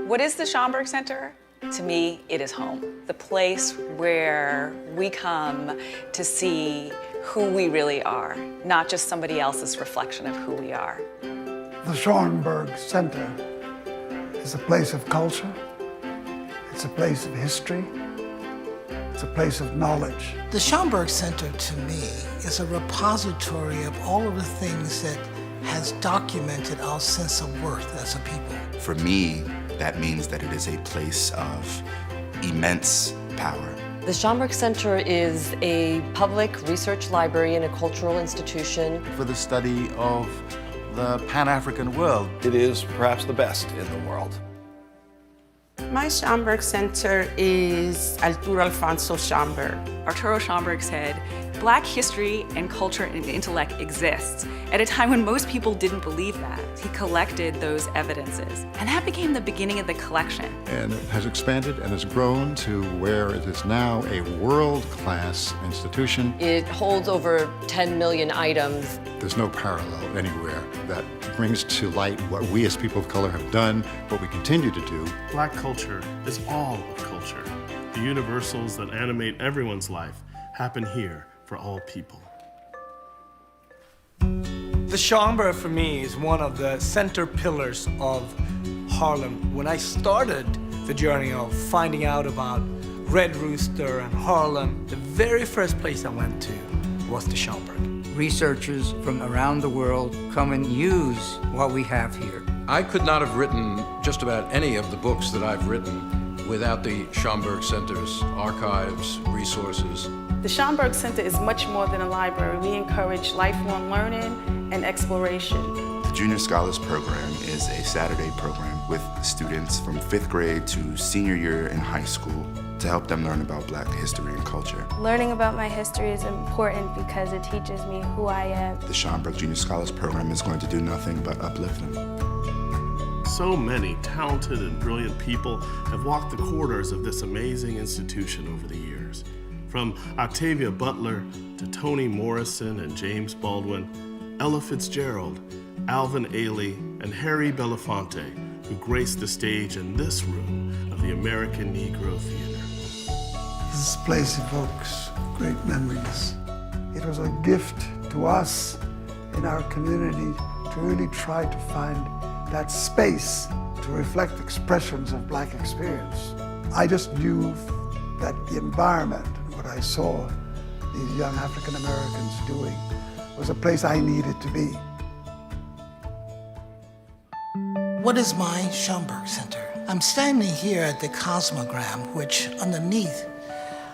What is the Schomburg Center? To me, it is home. The place where we come to see who we really are, not just somebody else's reflection of who we are. The Schomburg Center is a place of culture. It's a place of history. It's a place of knowledge. The Schomburg Center, to me, is a repository of all of the things that has documented our sense of worth as a people. For me, that means that it is a place of immense power. The Schomburg Center is a public research library and a cultural institution. For the study of the Pan-African world. It is perhaps the best in the world. My Schomburg Center is Arturo Alfonso Schomburg. Arturo Schomburg said, Black history and culture and intellect exists at a time when most people didn't believe that. He collected those evidences, and that became the beginning of the collection. And it has expanded and has grown to where it is now a world-class institution. It holds over 10 million items. There's no parallel anywhere that brings to light what we as people of color have done, what we continue to do. Black culture is all of culture. The universals that animate everyone's life happen here for all people. The Schomburg, for me, is one of the center pillars of Harlem. When I started the journey of finding out about Red Rooster and Harlem, the very first place I went to was the Schomburg. Researchers from around the world come and use what we have here. I could not have written just about any of the books that I've written without the Schomburg Center's archives, resources. The Schomburg Center is much more than a library. We encourage lifelong learning and exploration. The Junior Scholars Program is a Saturday program with students from 5th grade to senior year in high school to help them learn about Black history and culture. Learning about my history is important because it teaches me who I am. The Schomburg Junior Scholars Program is going to do nothing but uplift them. So many talented and brilliant people have walked the corridors of this amazing institution over the years. From Octavia Butler to Toni Morrison and James Baldwin, Ella Fitzgerald, Alvin Ailey, and Harry Belafonte, who graced the stage in this room of the American Negro Theater. This place evokes great memories. It was a gift to us in our community to really try to find that space to reflect expressions of Black experience. I just knew that the environment and what I saw these young African Americans doing was a place I needed to be. What is my Schomburg Center? I'm standing here at the Cosmogram, which underneath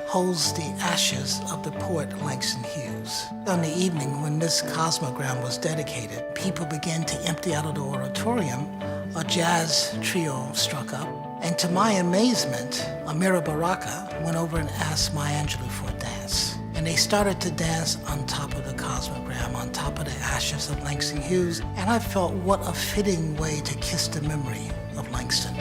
holds the ashes of the poet Langston Hughes. On the evening when this Cosmogram was dedicated, people began to empty out of the auditorium. A jazz trio struck up, and to my amazement, Amira Baraka went over and asked Maya Angelou for a dance. And they started to dance on top of the Cosmogram, on top of the ashes of Langston Hughes, and I felt what a fitting way to kiss the memory of Langston.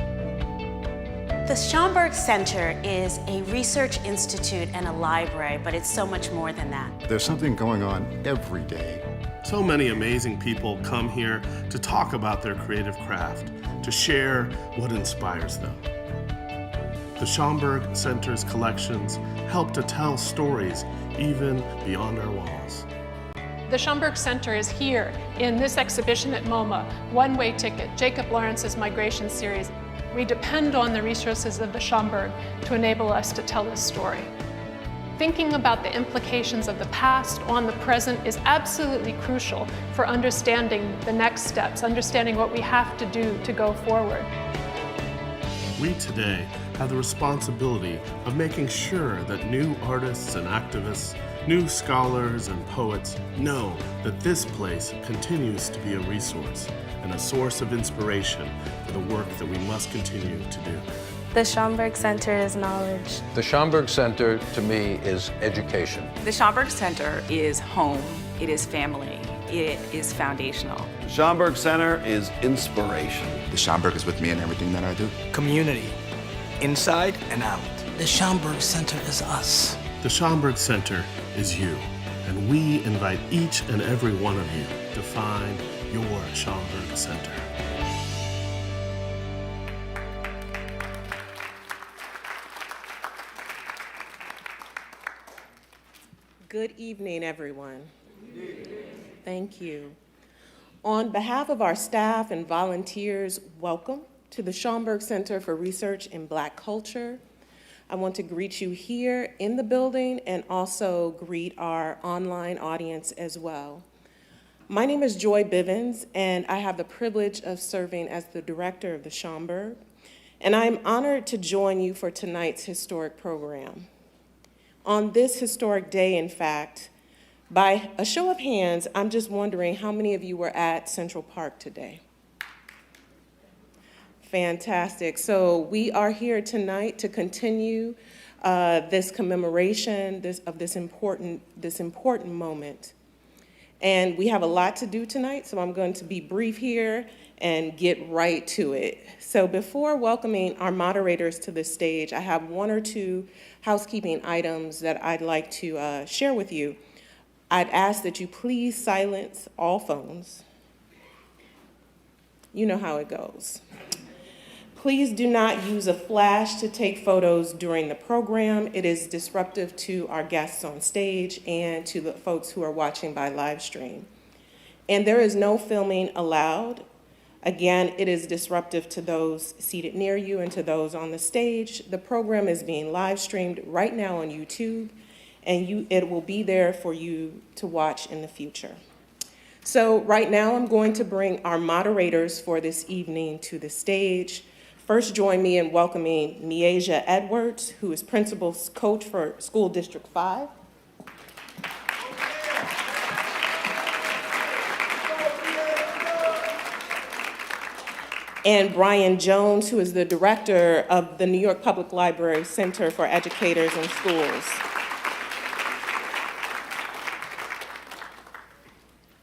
The Schomburg Center is a research institute and a library, but it's so much more than that. There's something going on every day. So many amazing people come here to talk about their creative craft, to share what inspires them. The Schomburg Center's collections help to tell stories even beyond our walls. The Schomburg Center is here in this exhibition at MoMA, One-Way Ticket, Jacob Lawrence's Migration Series. We depend on the resources of the Schomburg to enable us to tell this story. Thinking about the implications of the past on the present is absolutely crucial for understanding the next steps, understanding what we have to do to go forward. We today have the responsibility of making sure that new artists and activists, new scholars and poets know that this place continues to be a resource and a source of inspiration for the work that we must continue to do. The Schomburg Center is knowledge. The Schomburg Center, to me, is education. The Schomburg Center is home, it is family, it is foundational. The Schomburg Center is inspiration. The Schomburg is with me in everything that I do. Community, inside and out. The Schomburg Center is us. The Schomburg Center is you, and we invite each and every one of you to find your Schomburg Center. Good evening, everyone. Thank you. On behalf of our staff and volunteers, welcome to the Schomburg Center for Research in Black Culture. I want to greet you here in the building and also greet our online audience as well. My name is Joy Bivens, and I have the privilege of serving as the director of the Schomburg, and I'm honored to join you for tonight's historic program. On this historic day, in fact, by a show of hands, I'm just wondering how many of you were at Central Park today? Fantastic. So we are here tonight to continue this commemoration of this important moment. And we have a lot to do tonight, so I'm going to be brief here and get right to it. So before welcoming our moderators to the stage, I have one or two housekeeping items that I'd like to share with you. I'd ask that you please silence all phones. You know how it goes. Please do not use a flash to take photos during the program. It is disruptive to our guests on stage and to the folks who are watching by live stream. And there is no filming allowed. Again, it is disruptive to those seated near you and to those on the stage. The program is being live streamed right now on YouTube, and it will be there for you to watch in the future. So right now I'm going to bring our moderators for this evening to the stage. First, join me in welcoming Miasia Edwards, who is principal coach for School District 5. And Brian Jones, who is the director of the New York Public Library Center for Educators and Schools.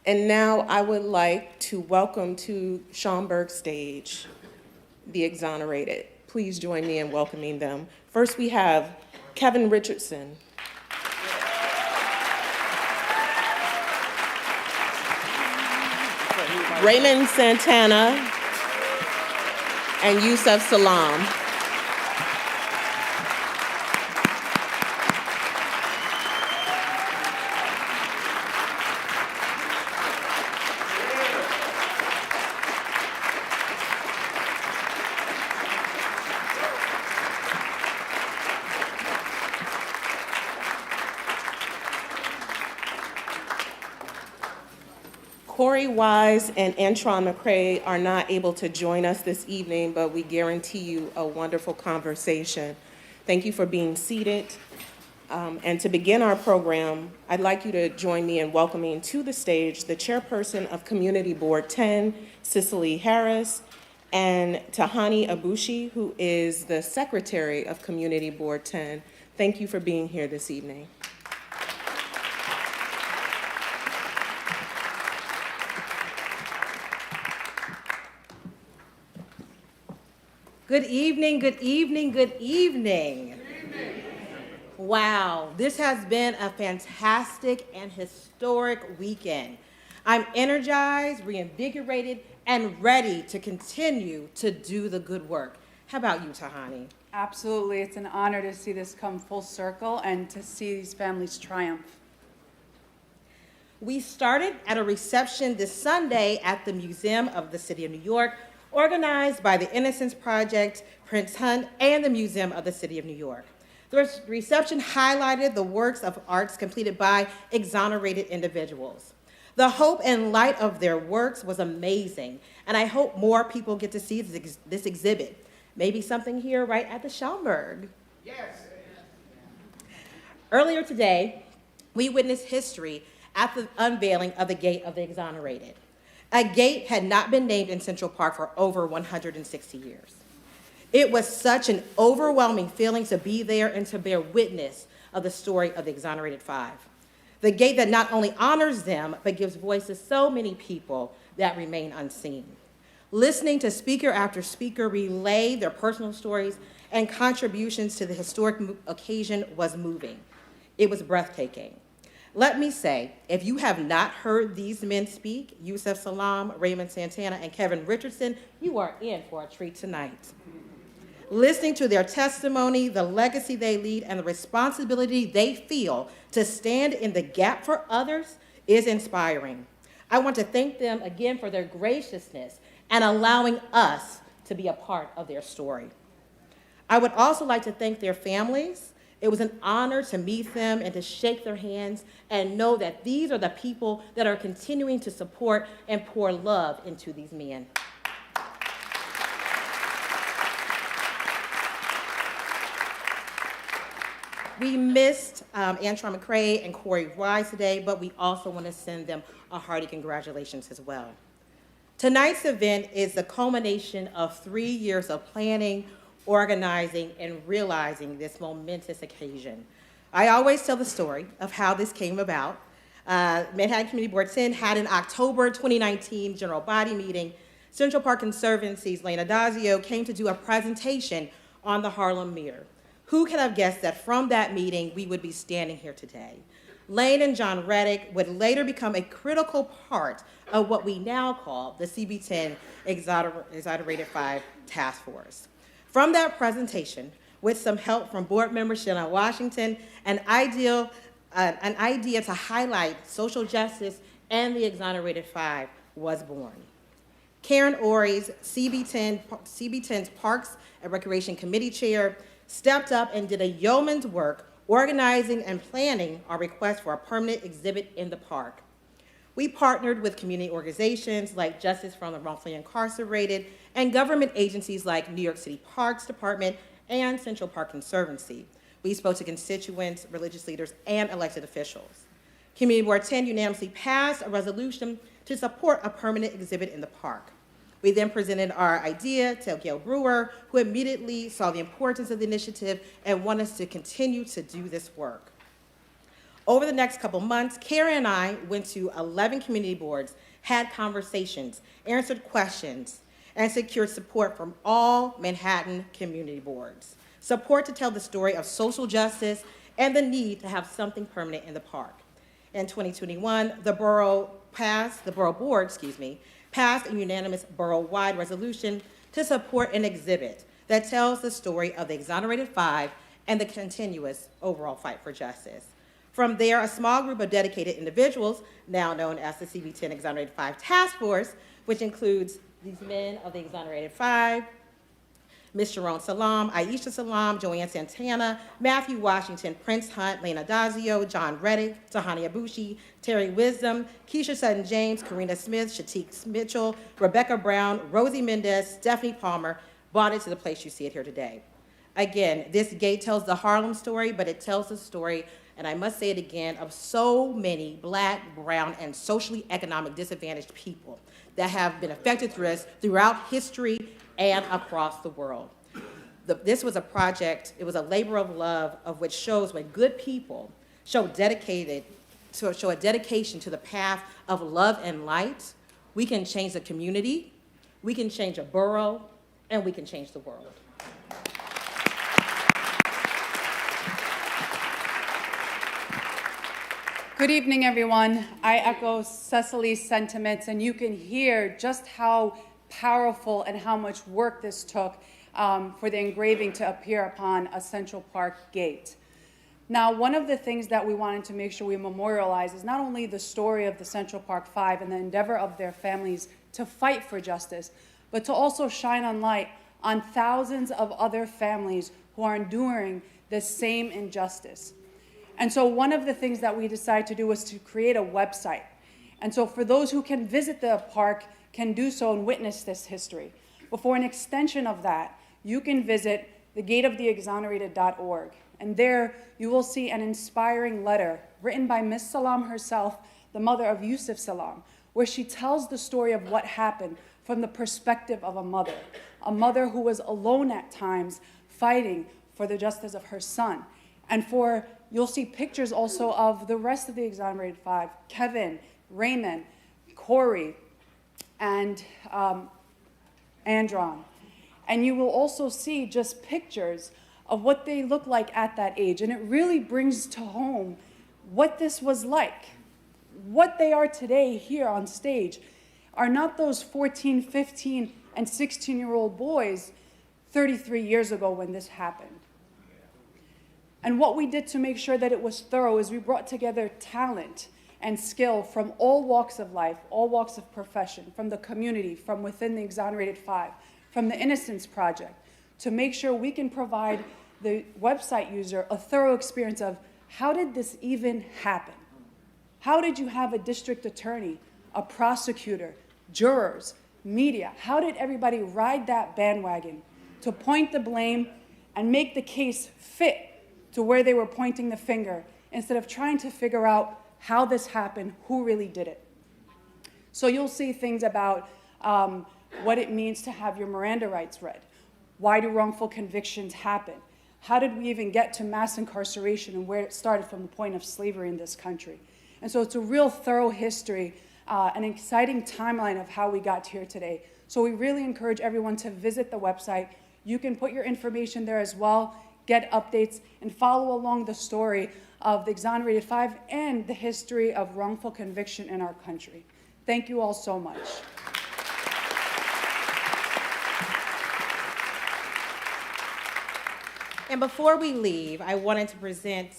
And now I would like to welcome to Schomburg stage the Exonerated. Please join me in welcoming them. First, we have Kevin Richardson. Raymond Santana and Yusuf Salam. Corey Wise and Antron McCrae are not able to join us this evening, but we guarantee you a wonderful conversation. Thank you for being seated. And to begin our program, I'd like you to join me in welcoming to the stage the chairperson of Community Board 10, Cicely Harris, and Tahani Abushi, who is the secretary of Community Board 10. Thank you for being here this evening. Good evening, good evening, good evening. Wow, this has been a fantastic and historic weekend. I'm energized, reinvigorated, and ready to continue to do the good work. How about you, Tahani? Absolutely, it's an honor to see this come full circle and to see these families triumph. We started at a reception this Sunday at the Museum of the City of New York, organized by the Innocence Project, Prince Hunt, and the Museum of the City of New York. The reception highlighted the works of arts completed by exonerated individuals. The hope and light of their works was amazing, and I hope more people get to see this exhibit. Maybe something here right at the Schomburg. Yes. Earlier today, we witnessed history at the unveiling of the Gate of the Exonerated. A gate had not been named in Central Park for over 160 years. It was such an overwhelming feeling to be there and to bear witness of the story of the Exonerated Five. The gate that not only honors them, but gives voice to so many people that remain unseen. Listening to speaker after speaker relay their personal stories and contributions to the historic occasion was moving. It was breathtaking. Let me say, if you have not heard these men speak, Yusuf Salam, Raymond Santana, and Kevin Richardson, you are in for a treat tonight. Listening to their testimony, the legacy they lead, and the responsibility they feel to stand in the gap for others is inspiring. I want to thank them again for their graciousness and allowing us to be a part of their story. I would also like to thank their families. It was an honor to meet them and to shake their hands and know that these are the people that are continuing to support and pour love into these men. We missed Antron McCrae and Corey Wise today, but we also want to send them a hearty congratulations as well. Tonight's event is the culmination of 3 years of planning, organizing, and realizing this momentous occasion. I always tell the story of how this came about. Manhattan Community Board 10 had an October 2019 general body meeting. Central Park Conservancy's Lane Adazio came to do a presentation on the Harlem Mirror. Who could have guessed that from that meeting we would be standing here today? Lane and John Reddick would later become a critical part of what we now call the CB10 Exonerated Five Task Force. From that presentation, with some help from board member Shannon Washington, an idea to highlight social justice and the Exonerated Five was born. Karen Ories, CB10's Parks and Recreation Committee Chair, stepped up and did a yeoman's work organizing and planning our request for a permanent exhibit in the park. We partnered with community organizations like Justice for the Wrongfully Incarcerated and government agencies like New York City Parks Department and Central Park Conservancy. We spoke to constituents, religious leaders, and elected officials. Community Board 10 unanimously passed a resolution to support a permanent exhibit in the park. We then presented our idea to Gail Brewer, who immediately saw the importance of the initiative and wanted us to continue to do this work. Over the next couple months, Karen and I went to 11 community boards, had conversations, answered questions, and secured support from all Manhattan community boards. Support to tell the story of social justice and the need to have something permanent in the park. In 2021, the borough board passed a unanimous borough-wide resolution to support an exhibit that tells the story of the Exonerated Five and the continuous overall fight for justice. From there, a small group of dedicated individuals, now known as the CB10 Exonerated Five Task Force, which includes these men of the Exonerated Five, Ms. Sharon Salam, Aisha Salam, Joanne Santana, Matthew Washington, Prince Hunt, Lane Adazio, John Reddick, Tahani Abushi, Terry Wisdom, Keisha Sutton James, Karina Smith, Shatik Mitchell, Rebecca Brown, Rosie Mendez, Stephanie Palmer, brought it to the place you see it here today. Again, this gate tells the Harlem story, but it tells the story, and I must say it again, of so many Black, brown, and socially economic disadvantaged people that have been affected throughout history and across the world. This was a project, it was a labor of love, of which shows when good people show a dedication to the path of love and light, we can change the community, we can change a borough, and we can change the world. Good evening, everyone. I echo Cecily's sentiments, and you can hear just how powerful and how much work this took for the engraving to appear upon a Central Park gate. Now, one of the things that we wanted to make sure we memorialize is not only the story of the Central Park Five and the endeavor of their families to fight for justice, but to also shine on light on thousands of other families who are enduring the same injustice. And so one of the things that we decided to do was to create a website. And so for those who can visit the park, can do so and witness this history. But for an extension of that, you can visit thegateoftheexonerated.org. And there you will see an inspiring letter written by Miss Salam herself, the mother of Yusuf Salam, where she tells the story of what happened from the perspective of a mother who was alone at times fighting for the justice of her son. And you'll see pictures also of the rest of the Exonerated Five, Kevin, Raymond, Corey, and Andron. And you will also see just pictures of what they look like at that age. And it really brings to home what this was like. What they are today here on stage are not those 14, 15, and 16-year-old boys 33 years ago when this happened. And what we did to make sure that it was thorough is we brought together talent and skill from all walks of life, all walks of profession, from the community, from within the Exonerated Five, from the Innocence Project, to make sure we can provide the website user a thorough experience of how did this even happen? How did you have a district attorney, a prosecutor, jurors, media? How did everybody ride that bandwagon to point the blame and make the case fit to where they were pointing the finger instead of trying to figure out how this happened, who really did it? So you'll see things about what it means to have your Miranda rights read. Why do wrongful convictions happen? How did we even get to mass incarceration and where it started from the point of slavery in this country? And so it's a real thorough history, an exciting timeline of how we got here today. So we really encourage everyone to visit the website. You can put your information there as well, get updates, and follow along the story of the Exonerated Five and the history of wrongful conviction in our country. Thank you all so much. And before we leave, I wanted to present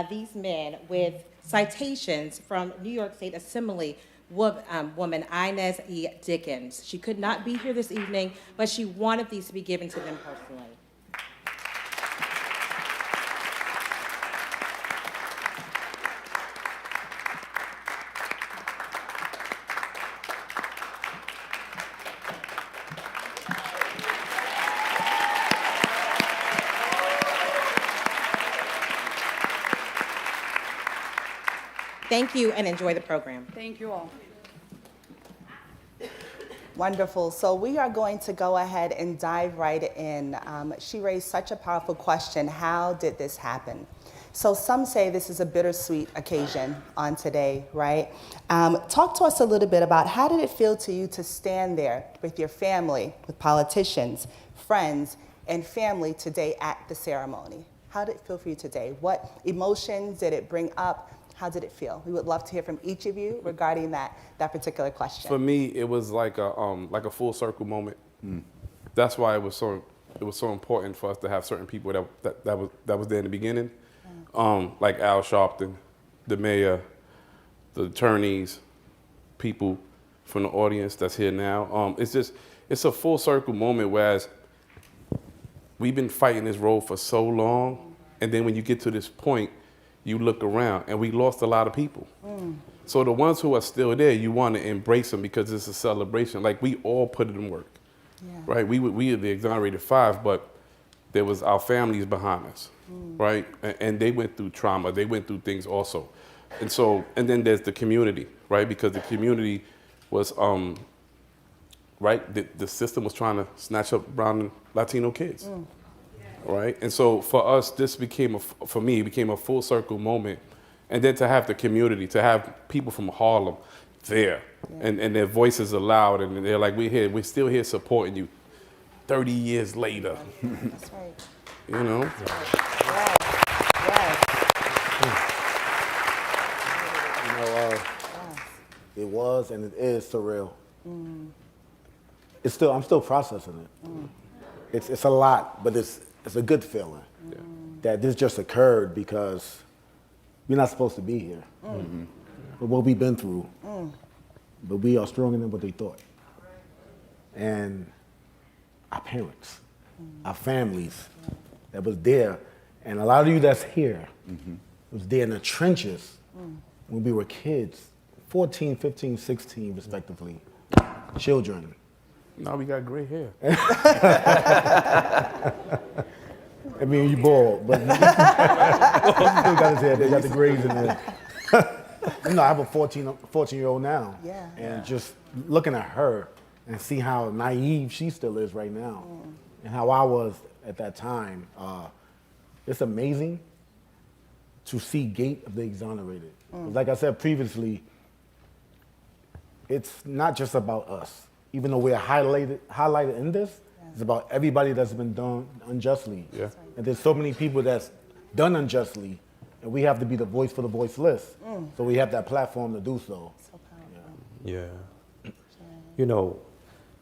these men with citations from New York State Assembly woman Inez E. Dickens. She could not be here this evening, but she wanted these to be given to them personally. Thank you and enjoy the program. Thank you all. Wonderful. So we are going to go ahead and dive right in. She raised such a powerful question. How did this happen? So some say this is a bittersweet occasion on today, right? Talk to us a little bit about how did it feel to you to stand there with your family, with politicians, friends, and family today at the ceremony? How did it feel for you today? What emotions did it bring up? How did it feel? We would love to hear from each of you regarding that particular question. For me, it was like a full circle moment. That's why it was so important for us to have certain people that was there in the beginning, like Al Sharpton, the mayor, the attorneys, people from the audience that's here now. It's a full circle moment. Whereas we've been fighting this road for so long, and then when you get to this point, you look around, and we lost a lot of people. So the ones who are still there, you want to embrace them because it's a celebration. Like, we all put in work, right? We are the Exonerated Five, but there was our families behind us, right? And they went through trauma. They went through things also. And then there's the community, right? Because the community was, right? The system was trying to snatch up brown and Latino kids. Right, and so for us, this became for me, it became a full circle moment, and then to have the community, to have people from Harlem there, and their voices are loud, and they're like, we're still here supporting you, 30 years later. That's right. You know. It was and it is surreal. I'm still processing it. It's a lot, but it's a good feeling that this just occurred because we're not supposed to be here. But what we've been through, but we are stronger than what they thought. And our parents, our families that was there, and a lot of you that's here was there in the trenches when we were kids, 14, 15, 16 respectively, children. Now we got gray hair. I mean, you bald, but you still got his hair. They got the grays in there. You know, I have a 14-year-old now. Yeah. And just looking at her and see how naive she still is right now and how I was at that time, it's amazing to see Gate of the Exonerated. Like I said previously, it's not just about us. Even though we're highlighted in this, it's about everybody that's been done unjustly. Yeah. And there's so many people that's done unjustly, and we have to be the voice for the voiceless. So we have that platform to do so. Yeah. You know,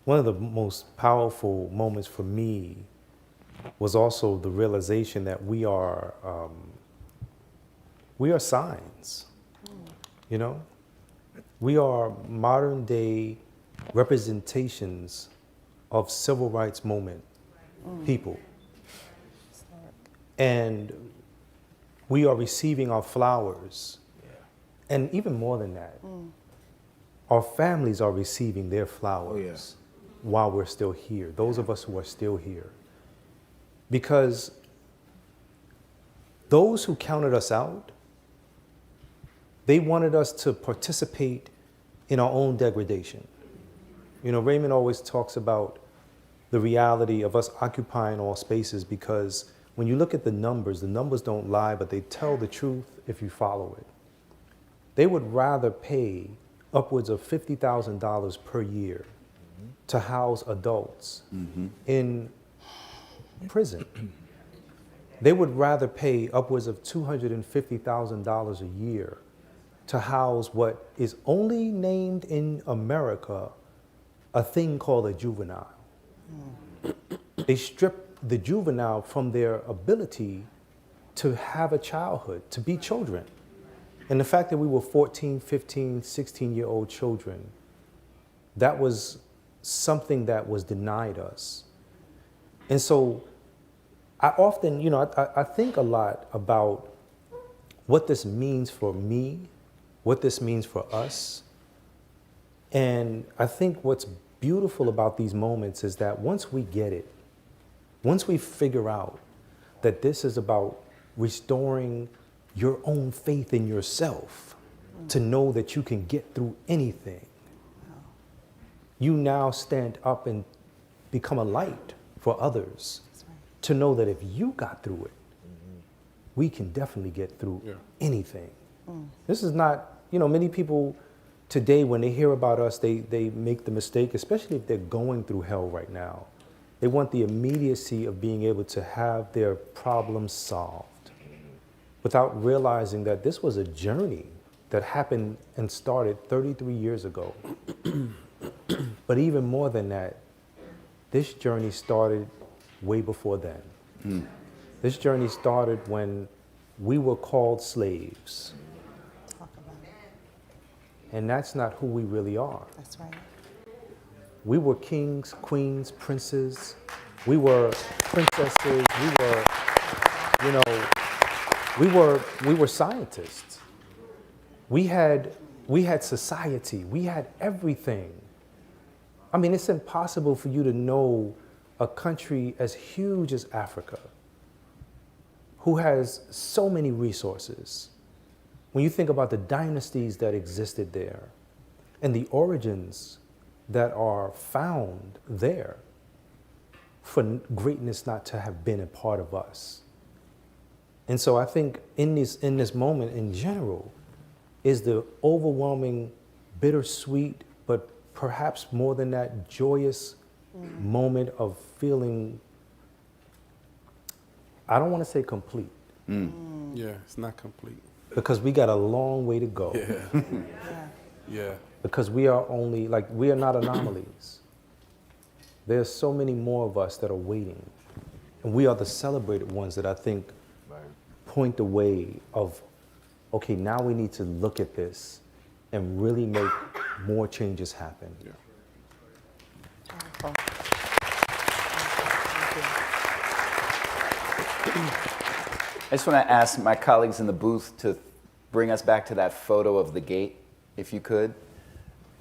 one of the most powerful moments for me was also the realization that we are signs, you know? We are modern day representations of civil rights movement people. And we are receiving our flowers. And even more than that, our families are receiving their flowers while we're still here, those of us who are still here. Because those who counted us out, they wanted us to participate in our own degradation. You know, Raymond always talks about the reality of us occupying all spaces, because when you look at the numbers don't lie, but they tell the truth if you follow it. They would rather pay upwards of $50,000 per year to house adults in prison. They would rather pay upwards of $250,000 a year to house what is only named in America a thing called a juvenile. They strip the juvenile from their ability to have a childhood, to be children. And the fact that we were 14, 15, 16-year-old children, that was something that was denied us. And so I often, you know, I think a lot about what this means for me, what this means for us. And I think what's beautiful about these moments is that once we get it, once we figure out that this is about restoring your own faith in yourself, to know that you can get through anything, you now stand up and become a light for others to know that if you got through it, we can definitely get through anything. This is not, you know, many people today, when they hear about us, they make the mistake, especially if they're going through hell right now. They want the immediacy of being able to have their problems solved without realizing that this was a journey that happened and started 33 years ago. But even more than that, this journey started way before then. This journey started when we were called slaves. And that's not who we really are. That's right. We were kings, queens, princes. We were princesses. We were, you know, we were scientists. We had society. We had everything. I mean, it's impossible for you to know a country as huge as Africa, who has so many resources. When you think about the dynasties that existed there and the origins that are found there, for greatness not to have been a part of us. And so I think in this moment in general is the overwhelming, bittersweet, but perhaps more than that, joyous moment of feeling, I don't want to say complete. Yeah, it's not complete. Because we got a long way to go. Yeah. Yeah. Because we are only, like, we are not anomalies. There's so many more of us that are waiting. And we are the celebrated ones that I think point the way of, okay, now we need to look at this and really make more changes happen. Yeah. I just want to ask my colleagues in the booth to bring us back to that photo of the gate, if you could,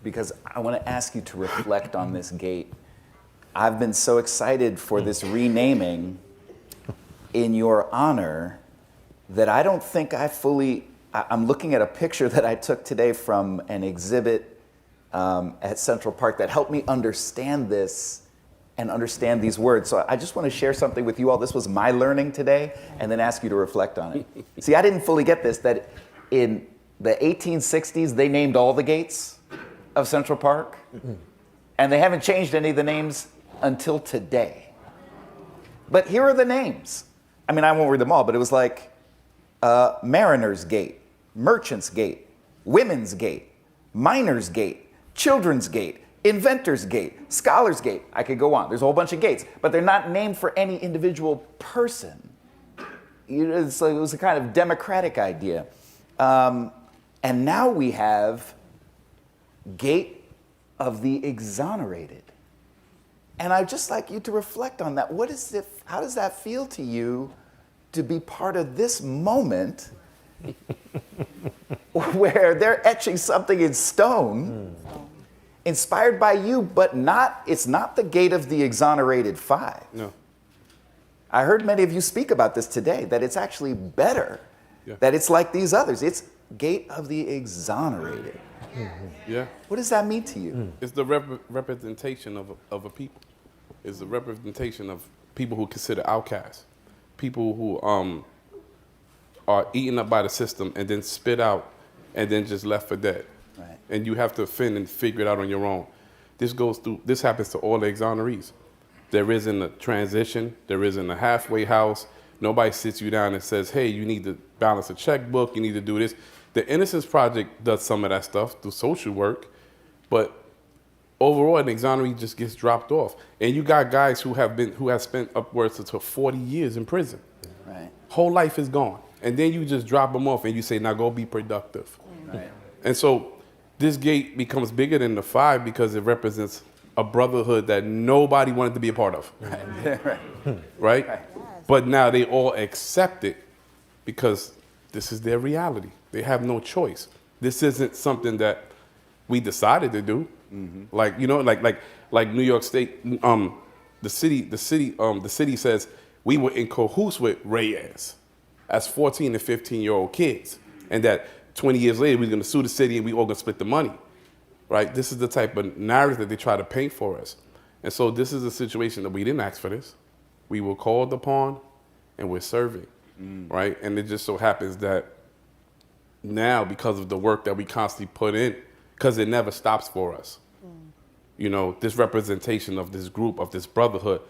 because I want to ask you to reflect on this gate. I've been so excited for this renaming in your honor that I don't think I'm looking at a picture that I took today from an exhibit at Central Park that helped me understand this and understand these words. So I just want to share something with you all. This was my learning today, and then ask you to reflect on it. See, I didn't fully get this, that in the 1860s, they named all the gates of Central Park, and they haven't changed any of the names until today. But here are the names. I mean, I won't read them all, but it was like Mariner's Gate, Merchant's Gate, Women's Gate, Miners Gate, Children's Gate, Inventor's Gate, Scholar's Gate. I could go on. There's a whole bunch of gates, but they're not named for any individual person. It was a kind of democratic idea. And now we have Gate of the Exonerated. And I'd just like you to reflect on that. What is it? How does that feel to you to be part of this moment where they're etching something in stone, inspired by you, but it's not the Gate of the Exonerated Five. No. I heard many of you speak about this today, that it's actually better, that it's like these others. It's Gate of the Exonerated. Yeah. What does that mean to you? It's the representation of a people. It's the representation of people who consider outcasts, people who are eaten up by the system and then spit out and then just left for dead. Right. And you have to fend and figure it out on your own. This happens to all the exonerees. There isn't a transition. There isn't a halfway house. Nobody sits you down and says, hey, you need to balance a checkbook. You need to do this. The Innocence Project does some of that stuff through social work, but overall, an exoneree just gets dropped off. And you got guys who have spent upwards to 40 years in prison. Right. Whole life is gone. And then you just drop them off and you say, now go be productive. Right. And so this gate becomes bigger than the five because it represents a brotherhood that nobody wanted to be a part of. Right. Right? But now they all accept it because this is their reality. They have no choice. This isn't something that we decided to do. Like, you know, like New York State, the city says we were in cahoots with Reyes as 14 and 15-year-old kids, and that 20 years later we're going to sue the city and we all going to split the money, right? This is the type of narrative that they try to paint for us, and so this is a situation that we didn't ask for this. We were called upon, and we're serving, right? And it just so happens that now, because of the work that we constantly put in, because it never stops for us. You know, this representation of this group, of this brotherhood,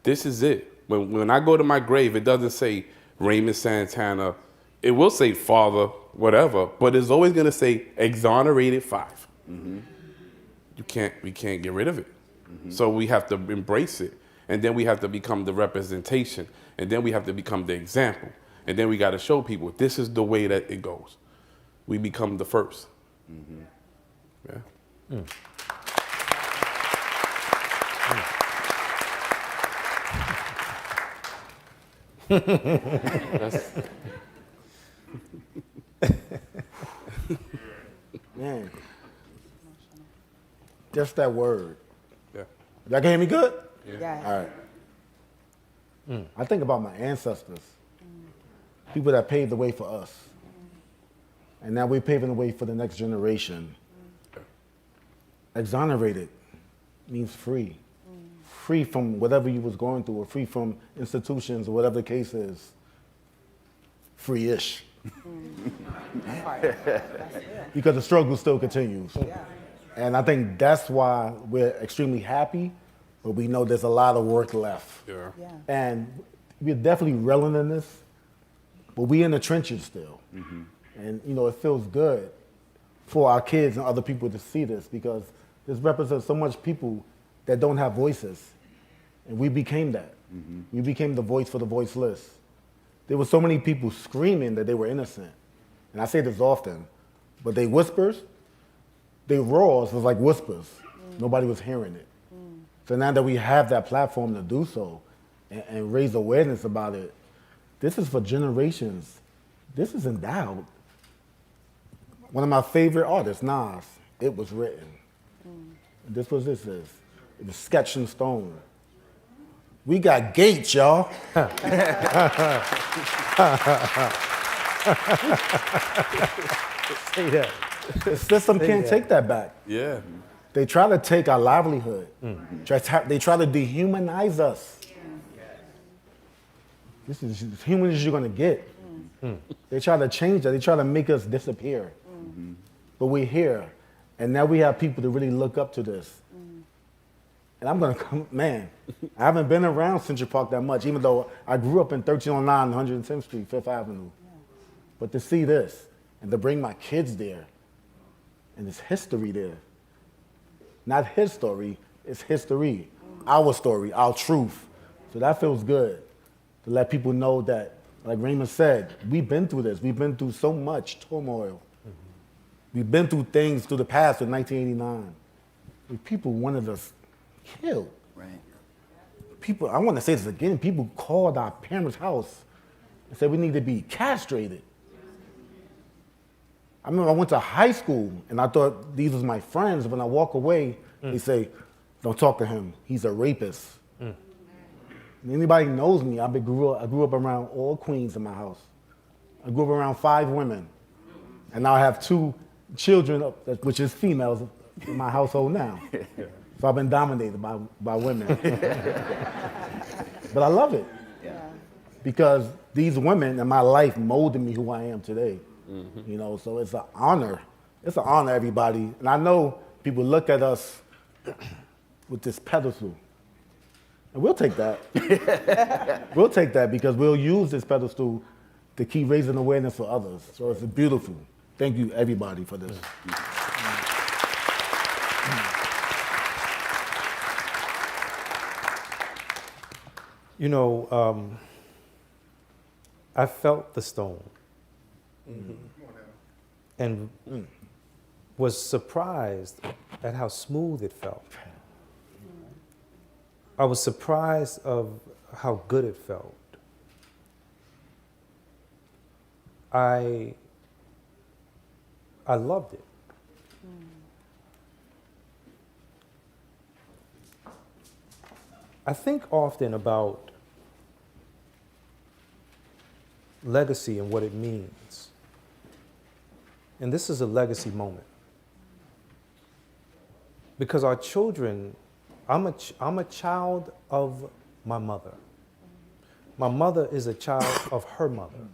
this is it. When I go to my grave, it doesn't say Raymond Santana. It will say Father, whatever, but it's always going to say Exonerated Five. We can't get rid of it. So we have to embrace it. And then we have to become the representation. And then we have to become the example. And then we got to show people this is the way that it goes. We become the first. Yeah. Man, just that word. Yeah. Y'all can hear me good? Yeah. All right. I think about my ancestors, people that paved the way for us. And now we're paving the way for the next generation. Exonerated means free. Free from whatever you was going through, or free from institutions, or whatever the case is. Free-ish. Because the struggle still continues. And I think that's why we're extremely happy, but we know there's a lot of work left. And we're definitely reeling in this, but we in the trenches still. And you know, it feels good for our kids and other people to see this, because this represents so much people that don't have voices. And we became that. We became the voice for the voiceless. There were so many people screaming that they were innocent. And I say this often, but they whispers, they roars was like whispers. Nobody was hearing it. So now that we have that platform to do so and raise awareness about it, this is for generations. This is endowed. One of my favorite artists, Nas, it was written. This was this is. It was sketched in stone. We got gates, y'all. Say that. The system can't take that back. Yeah. They try to take our livelihood. They try to dehumanize us. This is as human as you're gonna get. They try to change that. They try to make us disappear. But we're here. And now we have people to really look up to this. And I'm gonna come, man, I haven't been around Central Park that much, even though I grew up in 1309 110th Street, Fifth Avenue. But to see this, and to bring my kids there, and this history there, Not his story, it's history. Our story, our truth. So that feels good to let people know that, like Raymond said, we've been through this. We've been through so much turmoil. We've been through things through the past in 1989. People wanted us killed. Right. People, I want to say this again, people called our parents' house and said we need to be castrated. I remember I went to high school and I thought these was my friends. When I walk away, they say, don't talk to him, he's a rapist. And anybody knows me, I grew up around all queens in my house. I grew up around 5 women. And now I have 2 children, which is females, in my household now. So I've been dominated by women. But I love it. Because these women in my life molded me who I am today. You know, so it's an honor. It's an honor, everybody. And I know people look at us with this pedestal. And we'll take that. We'll take that because we'll use this pedestal to keep raising awareness for others. So it's beautiful. Thank you, everybody, for this. You know, I felt the stone and was surprised at how smooth it felt. I was surprised of how good it felt. I loved it. I think often about legacy and what it means. And this is a legacy moment. Because our children, I'm a child of my mother. My mother is a child of her mother.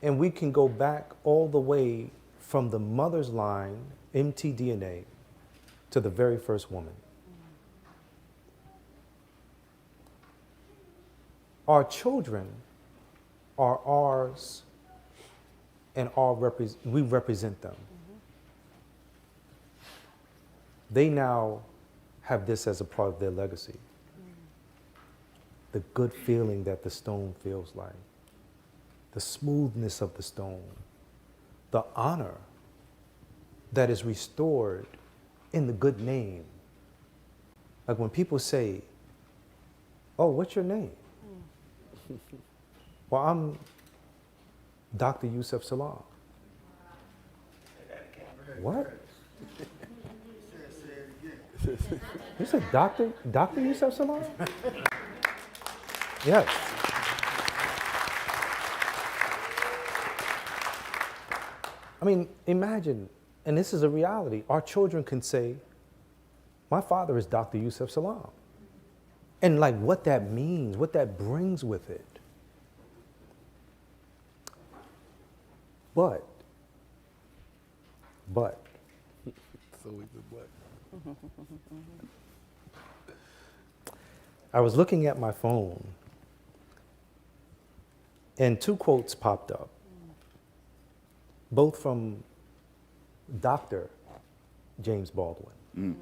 And we can go back all the way from the mother's line, mtDNA, to the very first woman. Our children are ours, and we represent them. They now have this as a part of their legacy. The good feeling that the stone feels like, the smoothness of the stone, the honor that is restored in the good name. Like when people say, oh, what's your name? Well, I'm Dr. Yusef Salam. What? You said Dr. Yusef Salam? Yes. I mean, imagine, and this is a reality, our children can say, my father is Dr. Yusef Salam. And like what that means, what that brings with it. But, So we did what? I was looking at my phone and 2 quotes popped up, both from Dr. James Baldwin.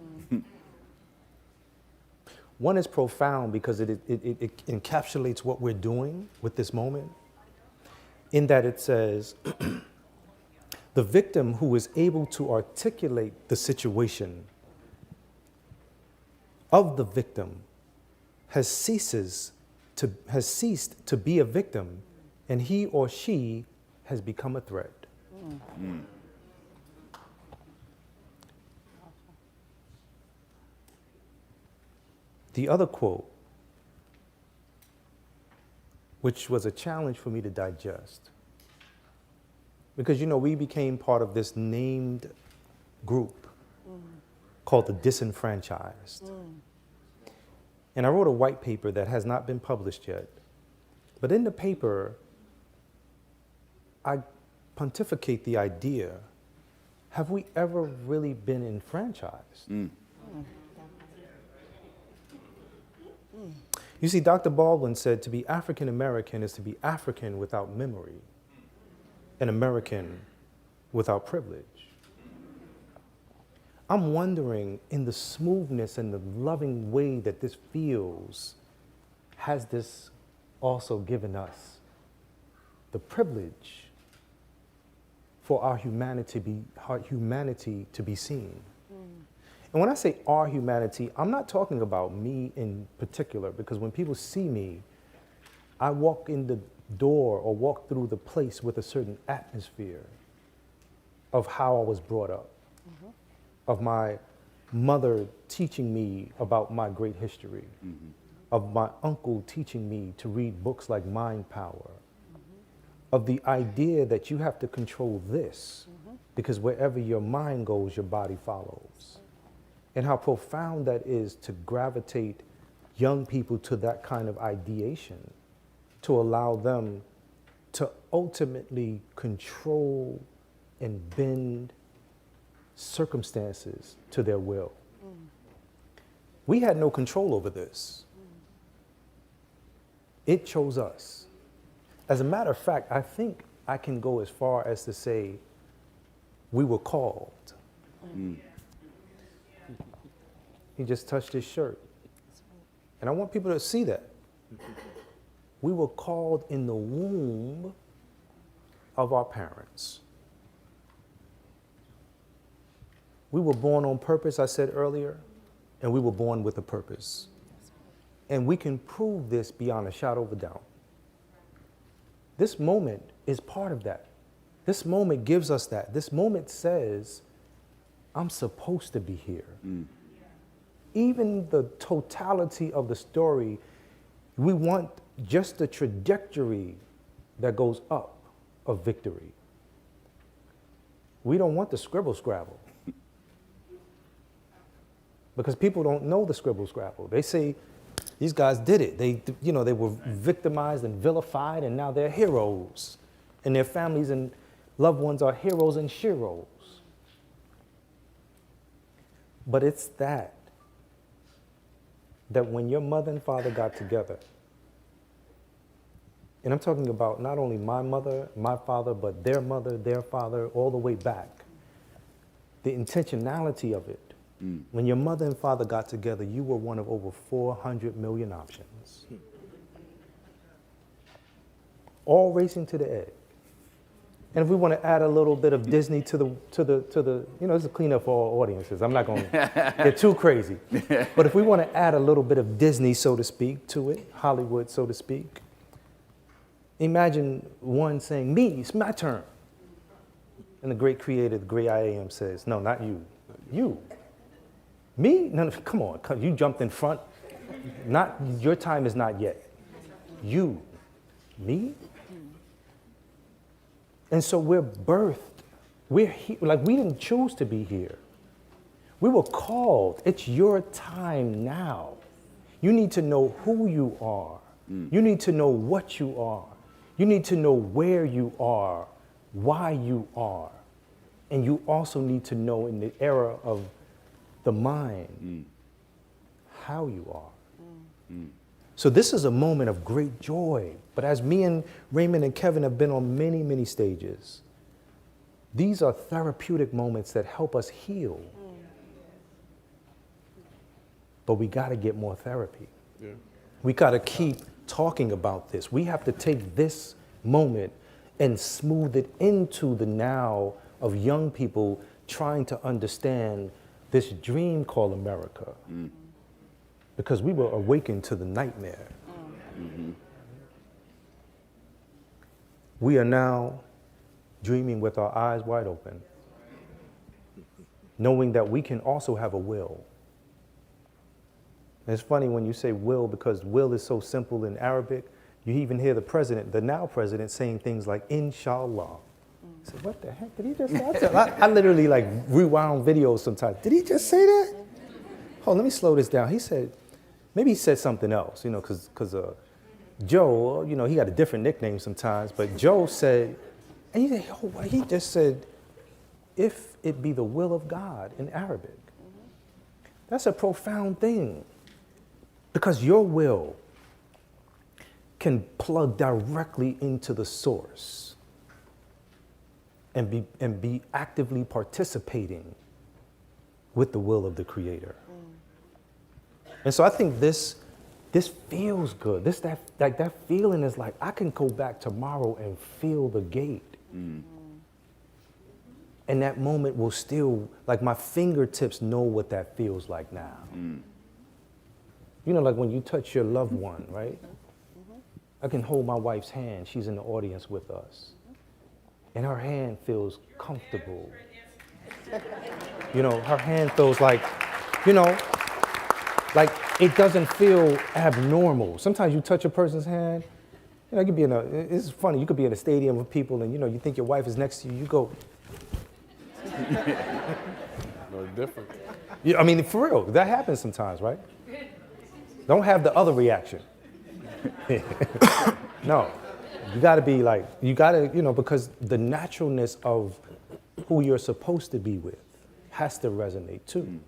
One is profound because it encapsulates what we're doing with this moment, in that it says, the victim who is able to articulate the situation of the victim has ceased to be a victim, and he or she has become a threat. The other quote, which was a challenge for me to digest, because you know we became part of this named group called the disenfranchised. And I wrote a white paper that has not been published yet. But in the paper, I pontificate the idea, have we ever really been enfranchised? You see, Dr. Baldwin said to be African American is to be African without memory and American without privilege. I'm wondering, in the smoothness and the loving way that this feels, has this also given us the privilege for our humanity to be seen? And when I say our humanity, I'm not talking about me in particular, because when people see me, I walk in the door or walk through the place with a certain atmosphere of how I was brought up, of my mother teaching me about my great history, of my uncle teaching me to read books like Mind Power, of the idea that you have to control this, because wherever your mind goes, your body follows. And how profound that is to gravitate young people to that kind of ideation, to allow them to ultimately control and bend circumstances to their will. We had no control over this. It chose us. As a matter of fact, I think I can go as far as to say we were called. He just touched his shirt. And I want people to see that. We were called in the womb of our parents. We were born on purpose, I said earlier, and we were born with a purpose. And we can prove this beyond a shadow of a doubt. This moment is part of that. This moment gives us that. This moment says, I'm supposed to be here. Even the totality of the story, we want just the trajectory that goes up of victory. We don't want the scribble scrabble. Because people don't know the scribble scrabble. They say, these guys did it. They were victimized and vilified, and now they're heroes. And their families and loved ones are heroes and sheroes. But it's that when your mother and father got together, and I'm talking about not only my mother, my father, but their mother, their father, all the way back, the intentionality of it. When your mother and father got together, you were one of over 400 million options. All racing to the egg. And if we want to add a little bit of Disney to the, this is clean up for all audiences. I'm not going to get too crazy. But if we want to add a little bit of Disney, so to speak, to it, Hollywood, so to speak, imagine one saying, me, it's my turn. And the great creator, the great I Am says, no, not you. You. Me? No, come on, you jumped in front. Your time is not yet. You. Me? And so we're birthed. We're here, like we didn't choose to be here. We were called. It's your time now. You need to know who you are. You need to know what you are. You need to know where you are, why you are. And you also need to know in the era of the mind, how you are. So this is a moment of great joy. But as me and Raymond and Kevin have been on many, many stages, these are therapeutic moments that help us heal. But we got to get more therapy. We got to keep talking about this. We have to take this moment and smooth it into the now of young people trying to understand this dream called America, because we were awakened to the nightmare. We are now dreaming with our eyes wide open, knowing that we can also have a will. And it's funny when you say will, because will is so simple in Arabic. You even hear the president, the now president, saying things like, inshallah. I said, what the heck did he just say? I literally like rewound videos sometimes. Did he just say that? Oh, let me slow this down. He said, maybe he said something else, because Joe, he got a different nickname sometimes, but Joe said, and he said, he just said, if it be the will of God in Arabic. That's a profound thing, because your will can plug directly into the source and be actively participating with the will of the Creator. And so I think this feels good. That feeling is like, I can go back tomorrow and feel the gate. And that moment will still, like my fingertips know what that feels like now. You know, like when you touch your loved one, right? I can hold my wife's hand. She's in the audience with us. And her hand feels comfortable. You know, her hand feels like, you know, like it doesn't feel abnormal. Sometimes you touch a person's hand, you know, you could be it's funny, you could be in a stadium with people and, you know, you think your wife is next to you, you go. No different. Yeah, I mean, for real, that happens sometimes, right? Don't have the other reaction. No, you gotta be like, you gotta, you know, because the naturalness of who you're supposed to be with has to resonate too.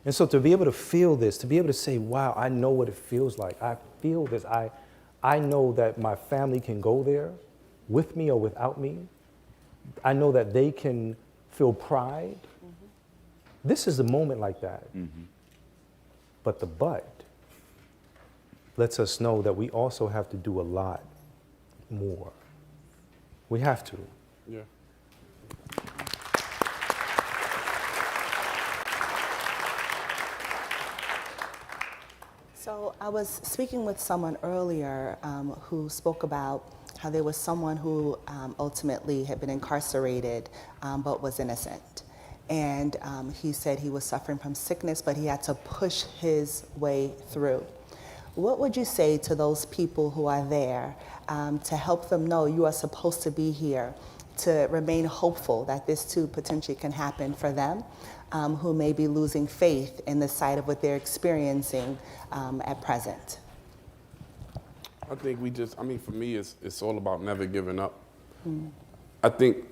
And so to be able to feel this, to be able to say, wow, I know what it feels like. I feel this. I know that my family can go there with me or without me. I know that they can feel pride. This is a moment like that. But the but lets us know that we also have to do a lot more. We have to. Yeah. So I was speaking with someone earlier who spoke about how there was someone who ultimately had been incarcerated but was innocent. And he said he was suffering from sickness, but he had to push his way through. What would you say to those people who are there to help them know you are supposed to be here, to remain hopeful that this too potentially can happen for them, who may be losing faith in the sight of what they're experiencing at present? I think for me, it's all about never giving up. I think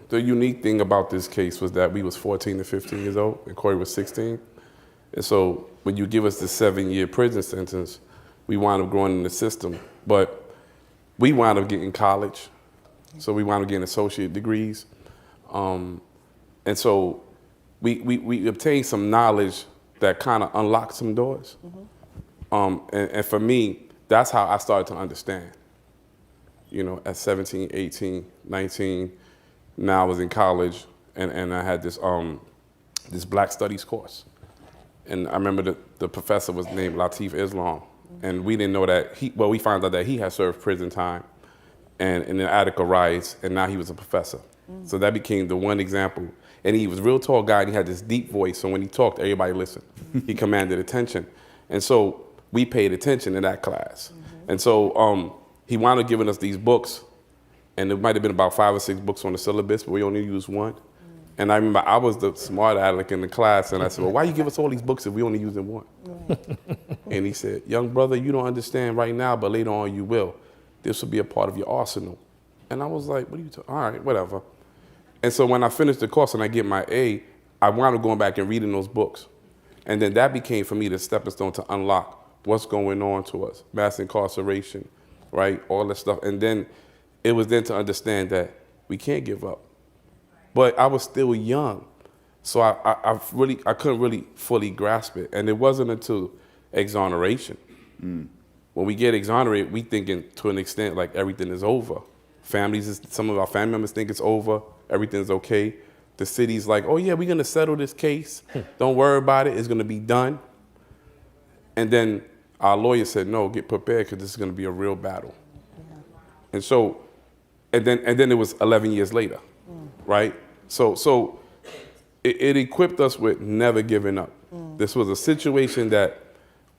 the unique thing about this case was that we was 14 to 15 years old and Corey was 16. And so when you give us the 7-year prison sentence, we wound up growing in the system. But we wound up getting college. So we wound up getting associate degrees. And so we obtained some knowledge that kind of unlocked some doors. And for me, that's how I started to understand. You know, at 17, 18, 19, now I was in college and I had this Black Studies course. And I remember the professor was named Latif Islam. And we didn't know that we found out that he had served prison time and in the Attica riots, and now he was a professor. So that became the one example. And he was a real tall guy and he had this deep voice. So when he talked, everybody listened. He commanded attention. And so we paid attention in that class. And so he wound up giving us these books, and there might have been about 5 or 6 books on the syllabus, but we only used one. And I remember I was the smart aleck in the class, and I said, well, why you give us all these books if we only using one? And he said, young brother, you don't understand right now, but later on you will. This will be a part of your arsenal. And I was like, what are you talking? All right, whatever. And so when I finished the course and I get my A, I wound up going back and reading those books. And then that became for me the stepping stone to unlock what's going on to us, mass incarceration, right, all that stuff. And then it was then to understand that we can't give up. But I was still young, so I couldn't really fully grasp it. And it wasn't until exoneration. When we get exonerated, we thinking to an extent like everything is over. Some of our family members think it's over, everything's okay. The city's like, oh yeah, we're gonna settle this case. Don't worry about it, it's gonna be done. And then our lawyer said, no, get prepared because this is gonna be a real battle. And so, and then it was 11 years later, right? So it equipped us with never giving up. This was a situation that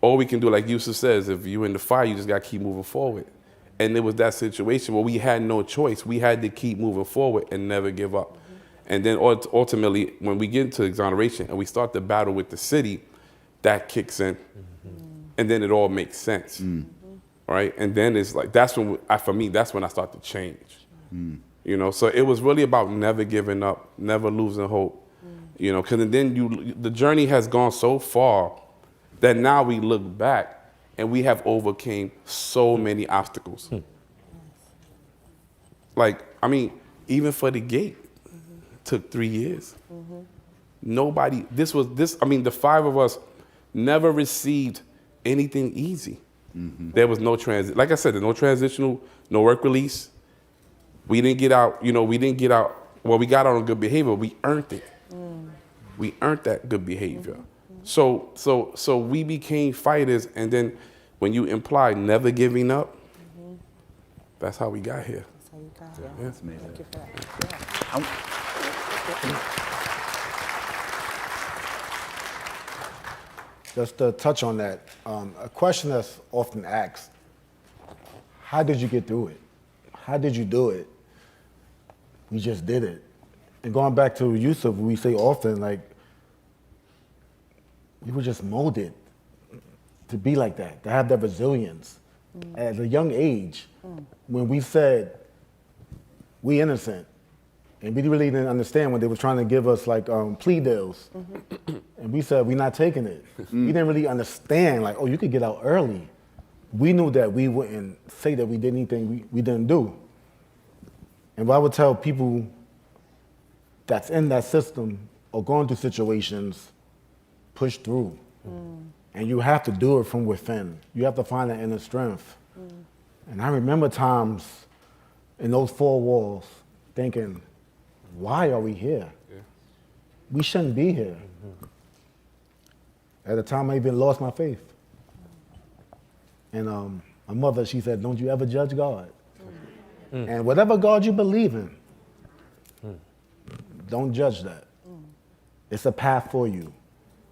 all we can do, like Yusuf says, if you're in the fire, you just gotta keep moving forward. And it was that situation where we had no choice. We had to keep moving forward and never give up. And then ultimately, when we get into exoneration and we start the battle with the city, that kicks in. And then it all makes sense, right? And then it's like, that's when, for me, that's when I start to change. You know, so it was really about never giving up, never losing hope. You know, because then the journey has gone so far that now we look back and we have overcame so many obstacles. Like, I mean, even for the gate, took 3 years. Nobody, the five of us never received anything easy. There was no like I said, no transitional, no work release. We didn't get out, well, we got out on good behavior, we earned it. We earned that good behavior. So we became fighters, and then when you imply never giving up, that's how we got here. That's how you got here. Yeah. That's amazing. Thank you for that. Just to touch on that, a question that's often asked, how did you get through it? How did you do it? We just did it. And going back to Yusuf, we say often, like, we were just molded to be like that, to have that resilience. At a young age, when we said, we innocent, and we really didn't understand when they were trying to give us like plea deals. And we said, we're not taking it. We didn't really understand, like, oh, you could get out early. We knew that we wouldn't say that we did anything we didn't do. And what I would tell people that's in that system or going through situations, push through. And you have to do it from within. You have to find that inner strength. And I remember times in those four walls thinking, why are we here? We shouldn't be here. At the time, I even lost my faith. And my mother, she said, don't you ever judge God. And whatever God you believe in, don't judge that. It's a path for you.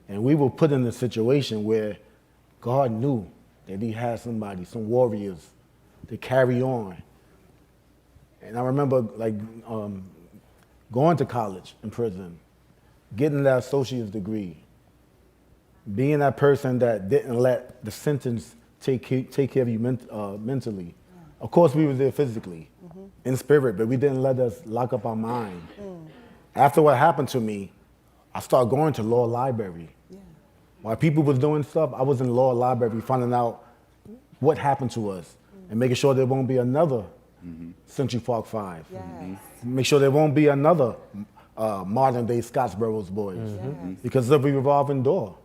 And we were put in a situation where God knew that he had somebody, some warriors to carry on. And I remember like going to college in prison, getting that associate's degree, being that person that didn't let the sentence take care of you mentally. Of course, we were there physically, in spirit, but we didn't let us lock up our mind. After what happened to me, I started going to law library. While people was doing stuff, I was in law library finding out what happened to us and making sure there won't be another Century Park Five. Make sure there won't be another modern day Scottsboro's boys. Because of a revolving door.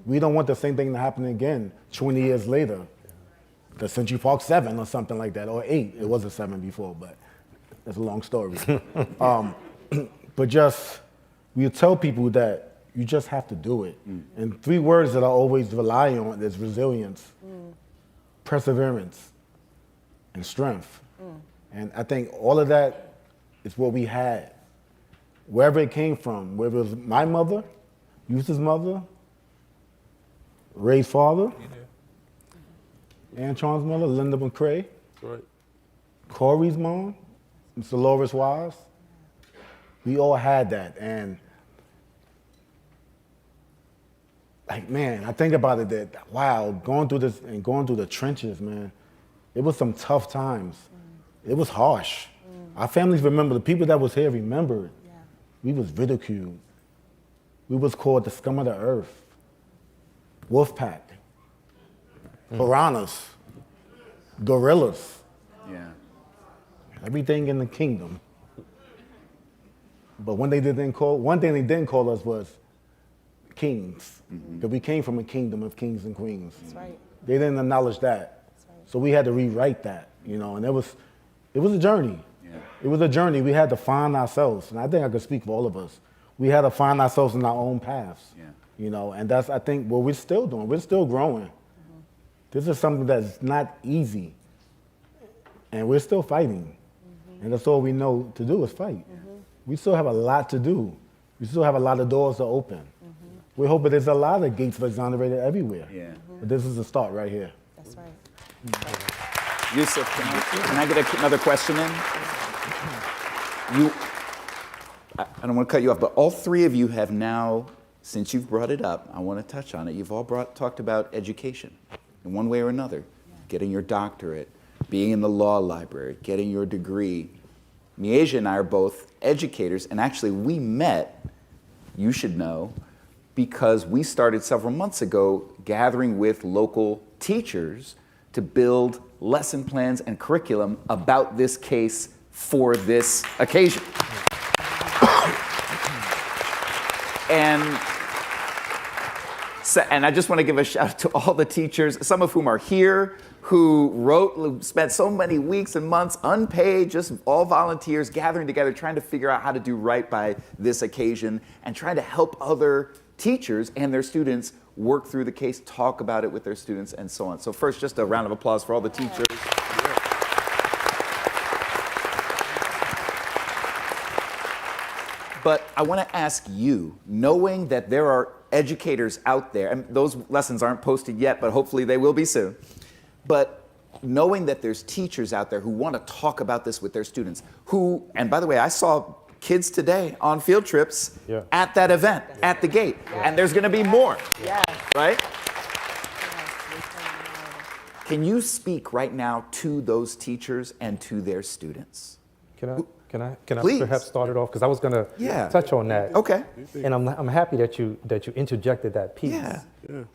We don't want the same thing to happen again 20 years later. The Century Park 7 or something like that, or 8. It was a 7 before, but that's a long story. But just, we tell people that you just have to do it. And 3 words that I always rely on is resilience, perseverance, and strength. And I think all of that is what we had. Wherever it came from, whether it was my mother, Yusuf's mother, Ray's father, Antron's mother, Linda McCrae, Corey's mom, Mr. Loris Wise. We all had that. And like, man, I think about it that, wow, going through this and going through the trenches, man, it was some tough times. It was harsh. Our families remember, the people that was here remembered. We was ridiculed. We was called the scum of the earth, wolf pack, piranhas, gorillas. Everything in the kingdom. But one thing they didn't call us was kings. Because we came from a kingdom of kings and queens. That's right. They didn't acknowledge that. So we had to rewrite that, and it was a journey. It was a journey. We had to find ourselves. And I think I could speak for all of us. We had to find ourselves in our own paths. And that's, I think, what we're still doing. We're still growing. This is something that's not easy. And we're still fighting. And that's all we know to do is fight. We still have a lot to do. We still have a lot of doors to open. We're hoping there's a lot of gates for Exonerated everywhere. But this is the start right here. That's right. Yusuf, can I get another question in? I don't want to cut you off, but all 3 of you have now, since you've brought it up, I want to touch on it. You've all talked about education in one way or another, getting your doctorate, being in the law library, getting your degree. Mieja and I are both educators, and actually we met, you should know, because we started several months ago gathering with local teachers to build lesson plans and curriculum about this case for this occasion. And I just want to give a shout out to all the teachers, some of whom are here, who spent so many weeks and months unpaid, just all volunteers gathering together, trying to figure out how to do right by this occasion and trying to help other teachers and their students work through the case, talk about it with their students, and so on. So first, just a round of applause for all the teachers. But I want to ask you, knowing that there are educators out there, and those lessons aren't posted yet, but hopefully they will be soon, but knowing that there's teachers out there who want to talk about this with their students, who, and by the way, I saw kids today on field trips at that event, at the gate, and there's going to be more, right? Can you speak right now to those teachers and to their students? Can I Please. perhaps start it off? Because I was going to touch on that. Okay. And I'm happy that you interjected that piece.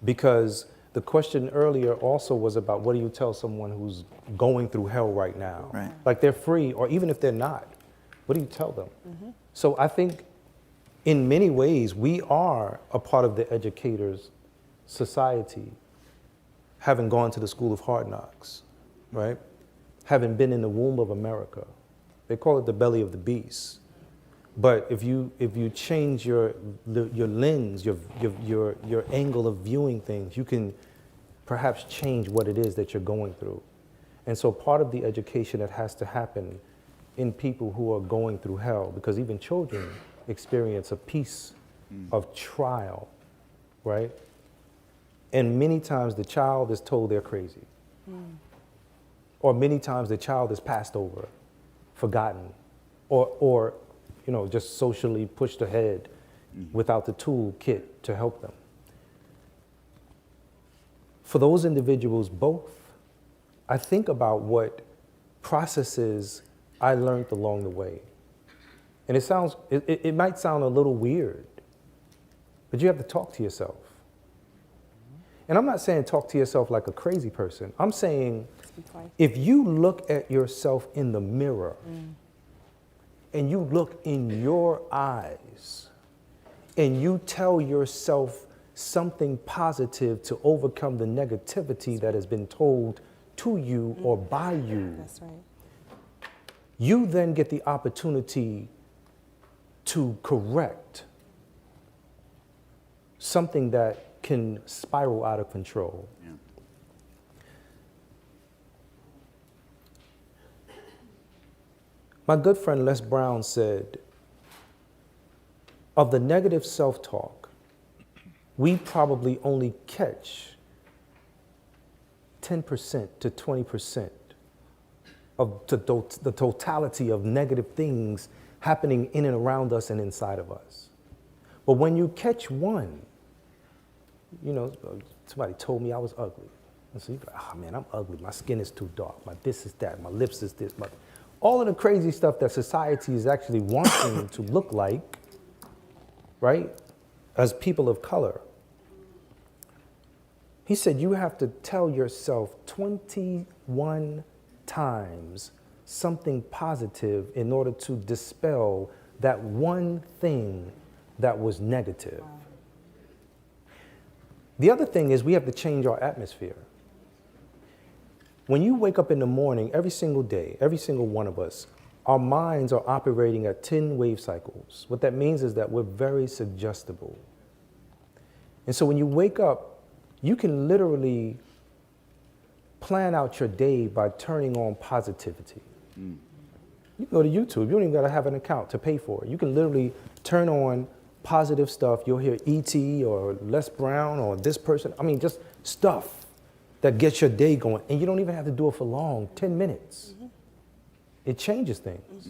Because the question earlier also was about what do you tell someone who's going through hell right now? Right. Like they're free, or even if they're not, what do you tell them? So I think in many ways we are a part of the educators' society, having gone to the School of Hard Knocks, right? Having been in the womb of America. They call it the belly of the beast. But if you change your lens, your angle of viewing things, you can perhaps change what it is that you're going through. And so part of the education that has to happen in people who are going through hell, because even children experience a piece of trial, right? And many times the child is told they're crazy. Or many times the child is passed over, forgotten, or just socially pushed ahead without the toolkit to help them. For those individuals, both, I think about what processes I learned along the way. And it might sound a little weird, but you have to talk to yourself. And I'm not saying talk to yourself like a crazy person. I'm saying if you look at yourself in the mirror and you look in your eyes and you tell yourself something positive to overcome the negativity that has been told to you or by you, That's right. you then get the opportunity to correct something that can spiral out of control. My good friend Les Brown said, of the negative self-talk, we probably only catch 10% to 20% of the totality of negative things happening in and around us and inside of us. But when you catch one, somebody told me I was ugly. And so you're like, oh man, I'm ugly. My skin is too dark. My this is that. My lips is this. All of the crazy stuff that society is actually wanting to look like, right, as people of color. He said you have to tell yourself 21 times something positive in order to dispel that one thing that was negative. The other thing is we have to change our atmosphere. When you wake up in the morning, every single day, every single one of us, our minds are operating at 10 wave cycles. What that means is that we're very suggestible. And so when you wake up, you can literally plan out your day by turning on positivity. You can go to YouTube. You don't even got to have an account to pay for it. You can literally turn on positive stuff. You'll hear E.T. or Les Brown or this person. I mean, just stuff that gets your day going. And you don't even have to do it for long, 10 minutes. It changes things.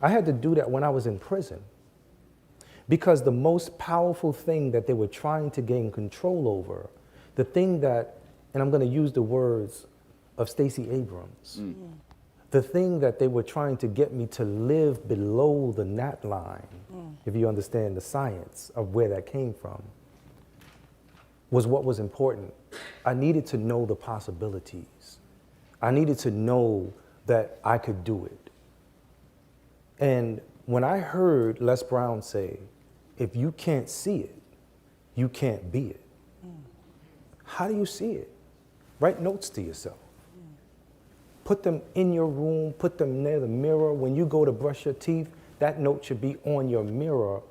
I had to do that when I was in prison because the most powerful thing that they were trying to gain control over, the thing that, and I'm going to use the words of Stacey Abrams, the thing that they were trying to get me to live below the gnat line, if you understand the science of where that came from, was what was important. I needed to know the possibilities. I needed to know that I could do it. And when I heard Les Brown say, if you can't see it, you can't be it. How do you see it? Write notes to yourself. Put them in your room, put them near the mirror. When you go to brush your teeth, that note should be on your mirror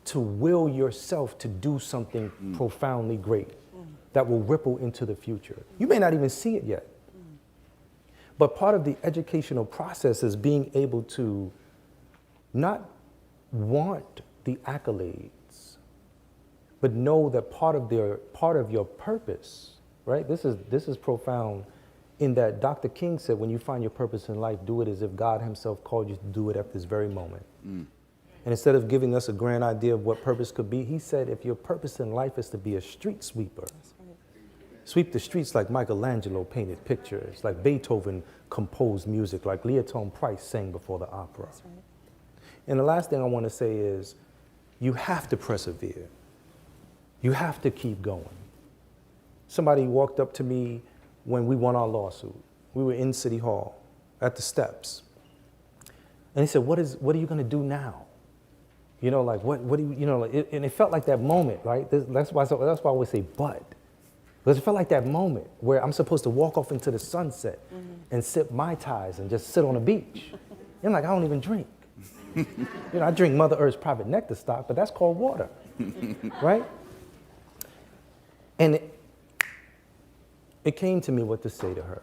to will yourself to do something profoundly great that will ripple into the future. You may not even see it yet. But part of the educational process is being able to not want the accolades, but know that part of your purpose, right? This is profound in that Dr. King said, when you find your purpose in life, do it as if God himself called you to do it at this very moment. And instead of giving us a grand idea of what purpose could be, he said, if your purpose in life is to be a street sweeper, sweep the streets like Michelangelo painted pictures, like Beethoven composed music, like Leoton Price sang before the opera. And the last thing I want to say is, you have to persevere. You have to keep going. Somebody walked up to me when we won our lawsuit. We were in City Hall at the steps. And he said, what are you going to do now? You know, like, what do you, you know, like, and it felt like that moment, right? That's why I always say, but. Because it felt like that moment where I'm supposed to walk off into the sunset and sip Mai Tais and just sit on the beach. And I'm like, I don't even drink. You know, I drink Mother Earth's private nectar stock, but that's called water, right? And it came to me what to say to her.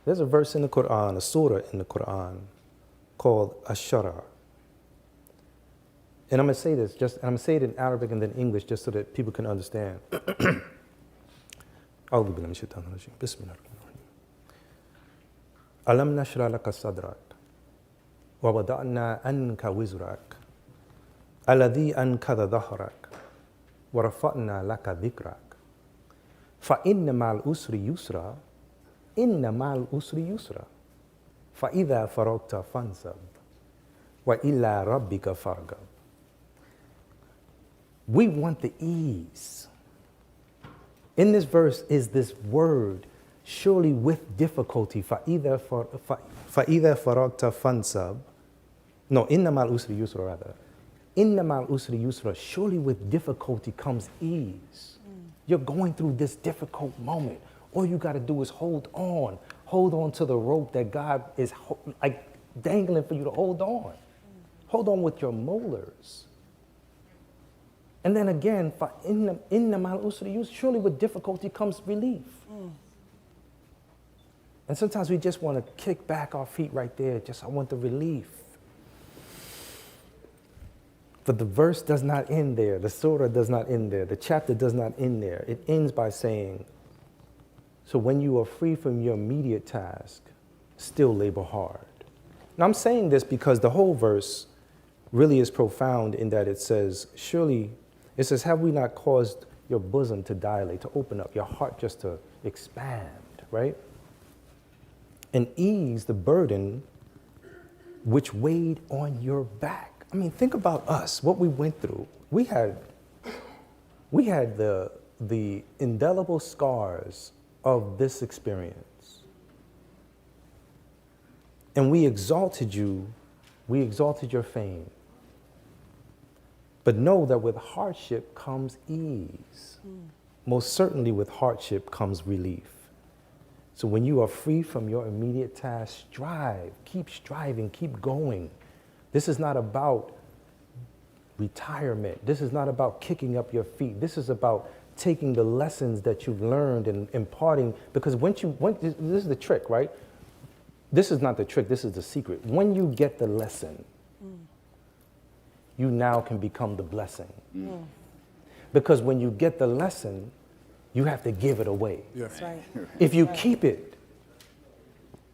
There's a verse in the Quran, a surah in the Quran called Ash-Shara. And I'm going to say this, and I'm going to say it in Arabic and then English just so that people can understand. أعوذ بالله من الشيطان الرجيم بسم الله الرحمن الرحيم ألم نشرح لك صدرك ووضعنا عنك وزرك الذي أنقض ظهرك ورفعنا لك ذكرك فإن مع العسر يسرا إن مع العسر يسرا فإذا فرغت فانصب وإلى ربك فارغب. We want the ease. In this verse is this word, surely with difficulty. فَإِذَا فَرَغْتَ فَانْصَبْ. No, إِنَّ مَعَ الْعُسْرِ يُسْرًا rather. إِنَّ مَعَ الْعُسْرِ يُسْرًا. Surely with difficulty comes ease. You're going through this difficult moment. All you got to do is hold on. Hold on to the rope that God is like dangling for you to hold on. Hold on with your molars. And then again, surely with difficulty comes relief. And sometimes we just want to kick back our feet right there. I want the relief. But the verse does not end there. The surah does not end there. The chapter does not end there. It ends by saying, so when you are free from your immediate task, still labor hard. Now I'm saying this because the whole verse really is profound in that it says, surely, it says, have we not caused your bosom to dilate, to open up, your heart just to expand, right? And ease the burden which weighed on your back. I mean, think about us, what we went through. We had the indelible scars of this experience. And we exalted you, we exalted your fame. But know that with hardship comes ease. Most certainly with hardship comes relief. So when you are free from your immediate task, strive, keep striving, keep going. This is not about retirement. This is not about kicking up your feet. This is about taking the lessons that you've learned and imparting, because this is the trick, right? This is not the trick, this is the secret. When you get the lesson, you now can become the blessing. Because when you get the lesson, you have to give it away. That's right. If you keep it,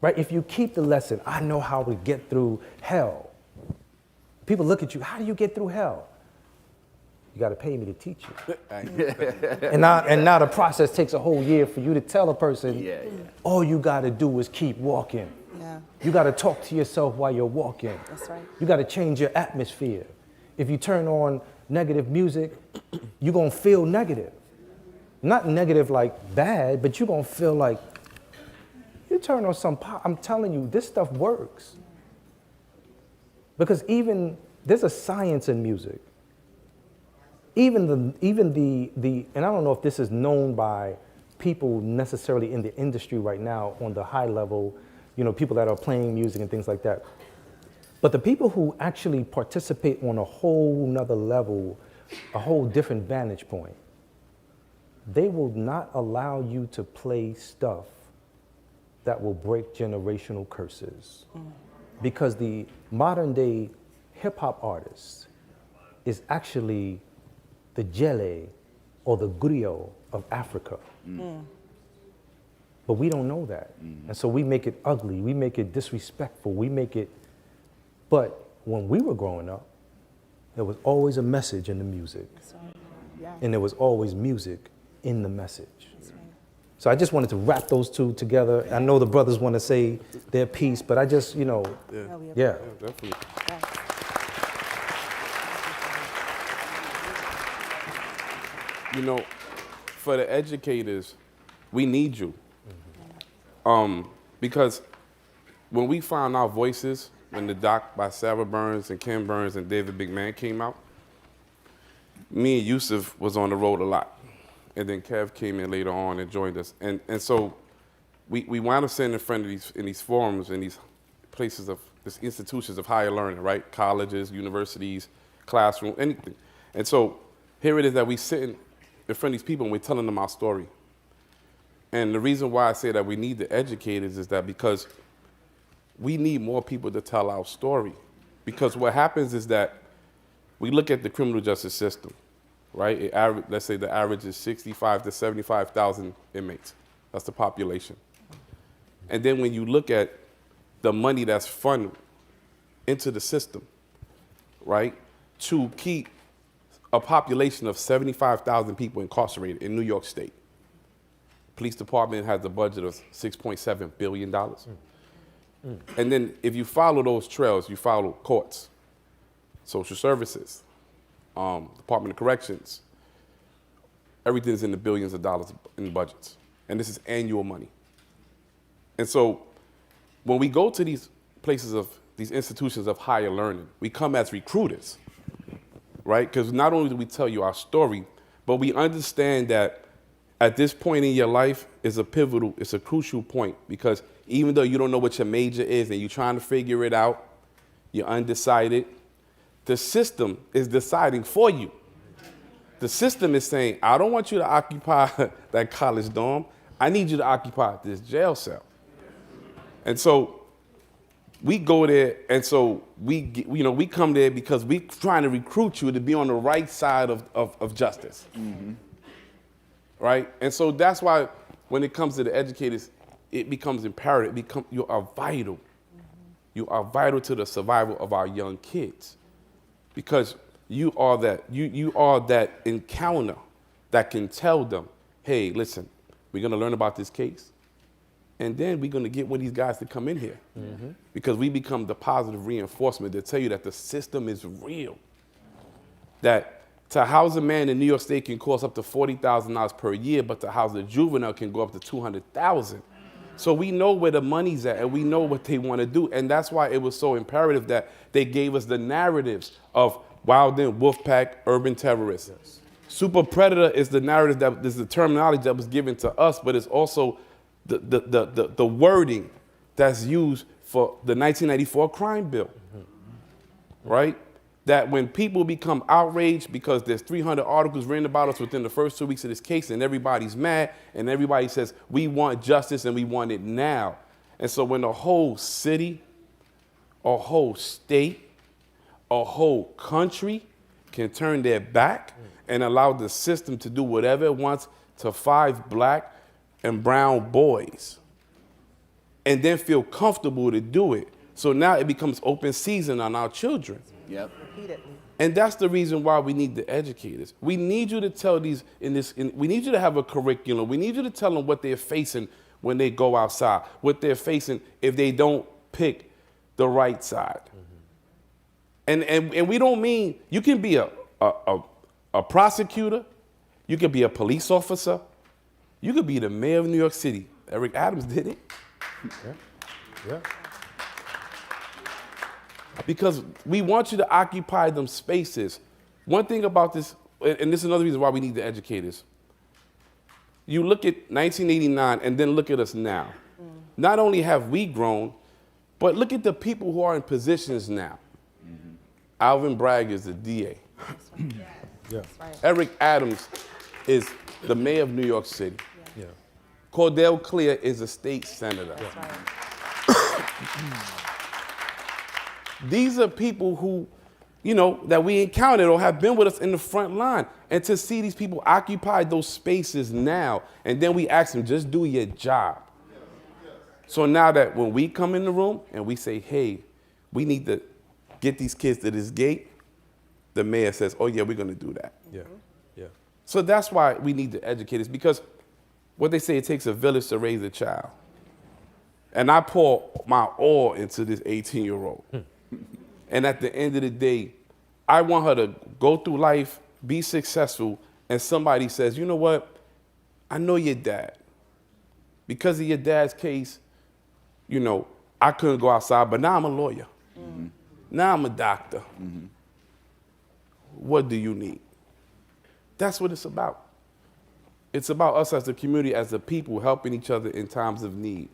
right? If you keep the lesson, I know how to get through hell. People look at you, how do you get through hell? You got to pay me to teach you. and now the process takes a whole year for you to tell a person, all you got to do is keep walking. Yeah. You got to talk to yourself while you're walking. That's right. You got to change your atmosphere. If you turn on negative music, you're going to feel negative. Not negative like bad, but you're going to feel like, you turn on some pop, I'm telling you, this stuff works. Because even there's a science in music. Even the and I don't know if this is known by people necessarily in the industry right now on the high level, people that are playing music and things like that. But the people who actually participate on a whole nother level, a whole different vantage point, they will not allow you to play stuff that will break generational curses. Because the modern day hip hop artist is actually the Jele or the griot of Africa. But we don't know that. And so we make it ugly, we make it disrespectful, but when we were growing up, there was always a message in the music. And there was always music in the message. So I just wanted to wrap those two together. I know the brothers want to say their piece, but I just, yeah, definitely. For the educators, we need you. Because when we found our voices, when the doc by Sarah Burns and Ken Burns and David Big Man came out, me and Yusuf was on the road a lot. And then Kev came in later on and joined us. And so we wound up sitting in front of these forums, in these places these institutions of higher learning, right? Colleges, universities, classroom, anything. And so here it is that we sitting in front of these people and we're telling them our story. And the reason why I say that we need the educators is that because we need more people to tell our story. Because what happens is that we look at the criminal justice system, right? Let's say the average is 65 to 75,000 inmates. That's the population. And then when you look at the money that's funded into the system, right, to keep a population of 75,000 people incarcerated in New York State. Police department has a budget of $6.7 billion. And then if you follow those trails, you follow courts, social services, Department of Corrections, everything's in the billions of dollars in budgets. And this is annual money. And so when we go to these places these institutions of higher learning, we come as recruiters, right? Because not only do we tell you our story, but we understand that at this point in your life is it's a crucial point, because even though you don't know what your major is and you're trying to figure it out, you're undecided, the system is deciding for you. The system is saying, I don't want you to occupy that college dorm. I need you to occupy this jail cell. And so we go there, and so we come there because we're trying to recruit you to be on the right side of justice. Right? And so that's why when it comes to the educators, it becomes imperative. You are vital. You are vital to the survival of our young kids, because you are that encounter that can tell them, hey, listen, we're going to learn about this case, and then we're going to get one of these guys to come in here, because we become the positive reinforcement to tell you that the system is real, that to house a man in New York State can cost up to $40,000 per year, but to house a juvenile can go up to $200,000. So we know where the money's at, and we know what they want to do. And that's why it was so imperative that they gave us the narratives of Wild Den, Wolfpack, urban terrorists. Yes. Super Predator is the narrative that is the terminology that was given to us, but it's also the wording that's used for the 1994 crime bill, right? That when people become outraged because there's 300 articles written about us within the first 2 weeks of this case, and everybody's mad, and everybody says, we want justice and we want it now. And so when a whole city, a whole state, a whole country can turn their back and allow the system to do whatever it wants to 5 black and brown boys, and then feel comfortable to do it. So now it becomes open season on our children. Yep. Repeatedly. And that's the reason why we need the educators. We need you to tell we need you to have a curriculum. We need you to tell them what they're facing when they go outside, what they're facing if they don't pick the right side. And we don't mean, you can be a prosecutor, you can be a police officer, you could be the mayor of New York City. Eric Adams did it. Yeah. because we want you to occupy them spaces. One thing about this, and this is another reason why we need the educators. You look at 1989 and then look at us now. Not only have we grown, but look at the people who are in positions now. Alvin Bragg is the DA. Yeah. Eric Adams is the mayor of New York City. Yeah. Cordell Clear is a state senator. These are people who, you know, that we encountered or have been with us in the front line. And to see these people occupy those spaces now, and then we ask them, just do your job. So now that when we come in the room and we say, hey, we need to get these kids to this gate, the mayor says, oh yeah, we're gonna do that. Yeah. Yeah. So that's why we need to educate us, because what they say, it takes a village to raise a child. And I pour my all into this 18-year-old. And at the end of the day, I want her to go through life, be successful, and somebody says, you know what? I know your dad. Because of your dad's case, you know, I couldn't go outside, but now I'm a lawyer. Now I'm a doctor. What do you need? That's what it's about. It's about us as a community, as a people, helping each other in times of need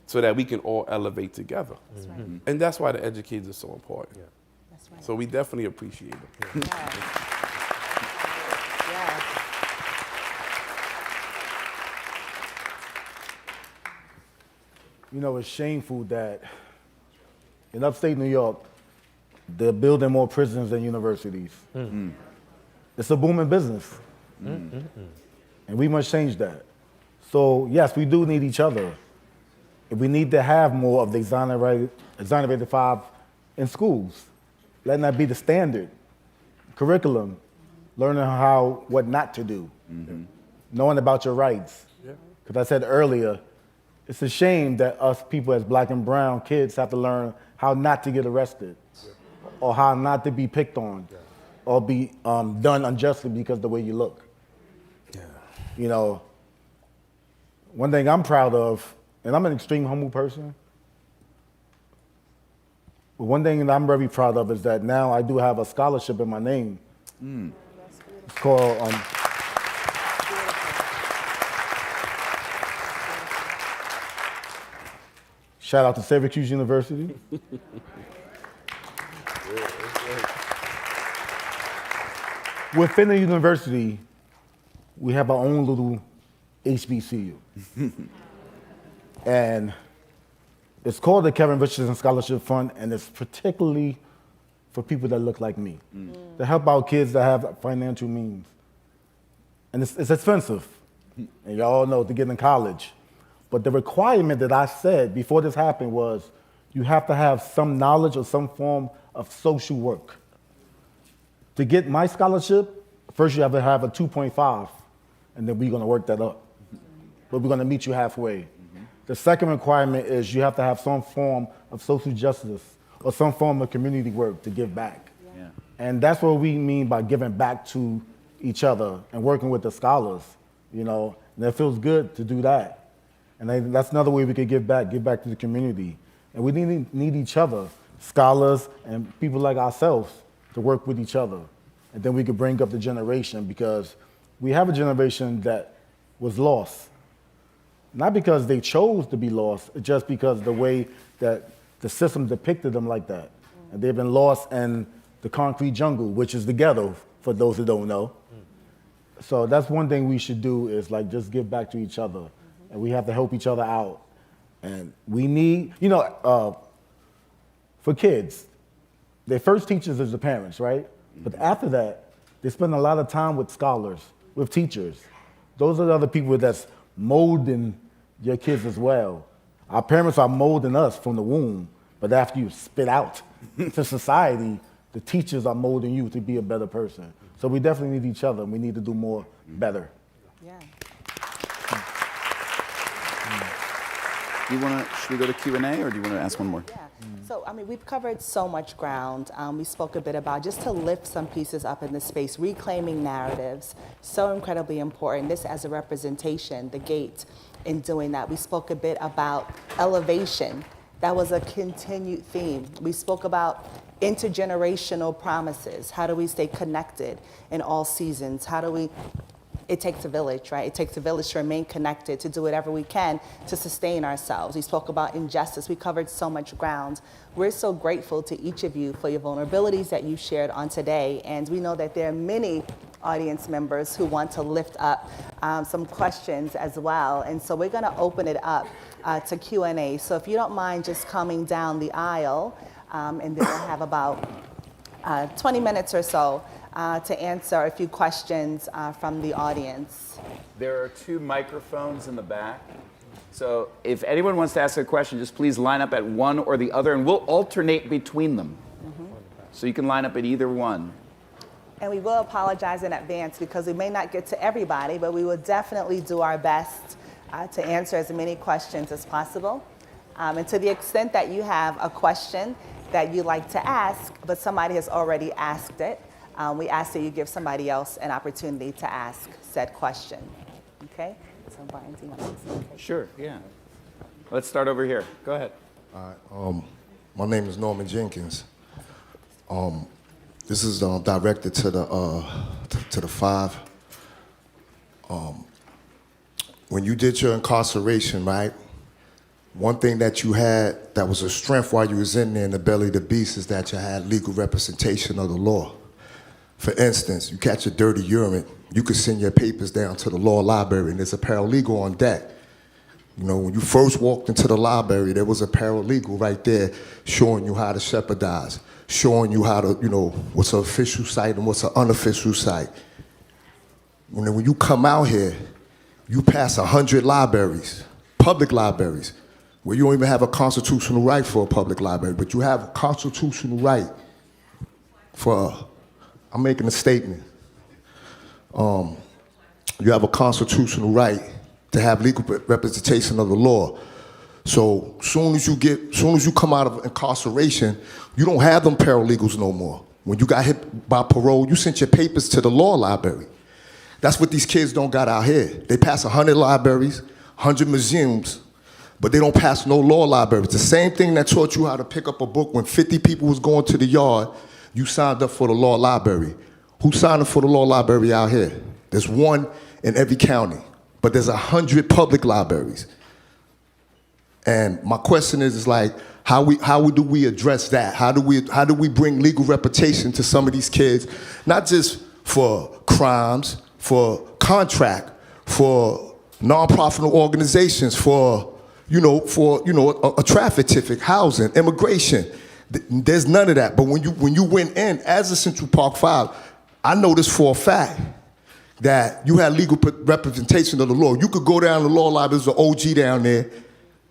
so that we can all elevate together. That's right. And that's why the educators are so important. Yeah. That's right. So we definitely appreciate them. You know, it's shameful that in upstate New York, they're building more prisons than universities. It's a booming business. And we must change that. So yes, we do need each other. And we need to have more of the Exonerated Five in schools. Letting that be the standard curriculum, learning what not to do, knowing about your rights. Because I said earlier, it's a shame that us people as black and brown kids have to learn how not to get arrested, or how not to be picked on, or be done unjustly because of the way you look. You know, one thing I'm proud of, and I'm an extreme humble person, but one thing that I'm very proud of is that now I do have a scholarship in my name. It's called shout out to Syracuse University. Within the university, we have our own little HBCU. And it's called the Kevin Richardson Scholarship Fund, and it's particularly for people that look like me, to help out kids that have financial means. And it's expensive, and y'all know, to get in college. But the requirement that I said before this happened was you have to have some knowledge or some form of social work. To get my scholarship, first you have to have a 2.5, and then we're gonna work that up. But we're gonna meet you halfway. The second requirement is you have to have some form of social justice or some form of community work to give back. And that's what we mean by giving back to each other and working with the scholars, you know, and it feels good to do that. And that's another way we could give back to the community. And we need each other, scholars and people like ourselves, to work with each other. And then we could bring up the generation, because we have a generation that was lost. Not because they chose to be lost, it's just because the way that the system depicted them like that. And they've been lost in the concrete jungle, which is the ghetto, for those who don't know. So that's one thing we should do, is like just give back to each other. And we have to help each other out. And we need, you know, for kids, their first teachers is the parents, right? But after that, they spend a lot of time with scholars, with teachers. Those are the other people that's molding your kids as well. Our parents are molding us from the womb, but after you spit out to society, the teachers are molding you to be a better person. So we definitely need each other, and we need to do more better. Should we go to Q&A, or do you want to ask one more? So, I mean, we've covered so much ground. We spoke a bit about just to lift some pieces up in the space, reclaiming narratives, so incredibly important. This as a representation, the gate, in doing that. We spoke a bit about elevation That was a continued theme. We spoke about intergenerational promises. How do we stay connected in all seasons? It takes a village, right? It takes a village to remain connected, to do whatever we can to sustain ourselves. We spoke about injustice. We covered so much ground. We're so grateful to each of you for your vulnerabilities that you shared on today. And we know that there are many audience members who want to lift up some questions as well. And so we're going to open it up to Q&A. So if you don't mind just coming down the aisle, and then we'll have about 20 minutes or so to answer a few questions from the audience. There are 2 microphones in the back. So if anyone wants to ask a question, just please line up at one or the other, and we'll alternate between them. So you can line up at either one. And we will apologize in advance because we may not get to everybody, but we will definitely do our best to answer as many questions as possible. And to the extent that you have a question that you'd like to ask, but somebody has already asked it, we ask that you give somebody else an opportunity to ask said question. Okay? So Brian, do you want to say something? Sure, yeah. Let's start over here. Go ahead. My name is Norman Jenkins. This is directed to the Five. When you did your incarceration, right? One thing that you had that was a strength while you was in there in the belly of the beast is that you had legal representation of the law. For instance, you catch a dirty urine, you could send your papers down to the law library and there's a paralegal on deck. You know, when you first walked into the library, there was a paralegal right there showing you how to shepherdize, showing you how to, you know, what's an official site and what's an unofficial site. When you come out here, you pass 100 libraries, public libraries, where you don't even have a constitutional right for a public library, but you have a constitutional right for, I'm making a statement. You have a constitutional right to have legal representation of the law. So soon as you come out of incarceration, you don't have them paralegals no more. When you got hit by parole, you sent your papers to the law library. That's what these kids don't got out here. They pass 100 libraries, 100 museums, but they don't pass no law libraries. The same thing that taught you how to pick up a book when 50 people was going to the yard, you signed up for the law library. Who signed up for the law library out here? There's one in every county, but there's 100 public libraries. And my question is like, how do we address that? How do we bring legal reputation to some of these kids, not just for crimes, for contract, for nonprofit organizations, for a traffic ticket, housing, immigration. There's none of that. But when you went in as a Central Park Five, I noticed for a fact that you had legal representation of the law. You could go down to the law library, there's an OG down there,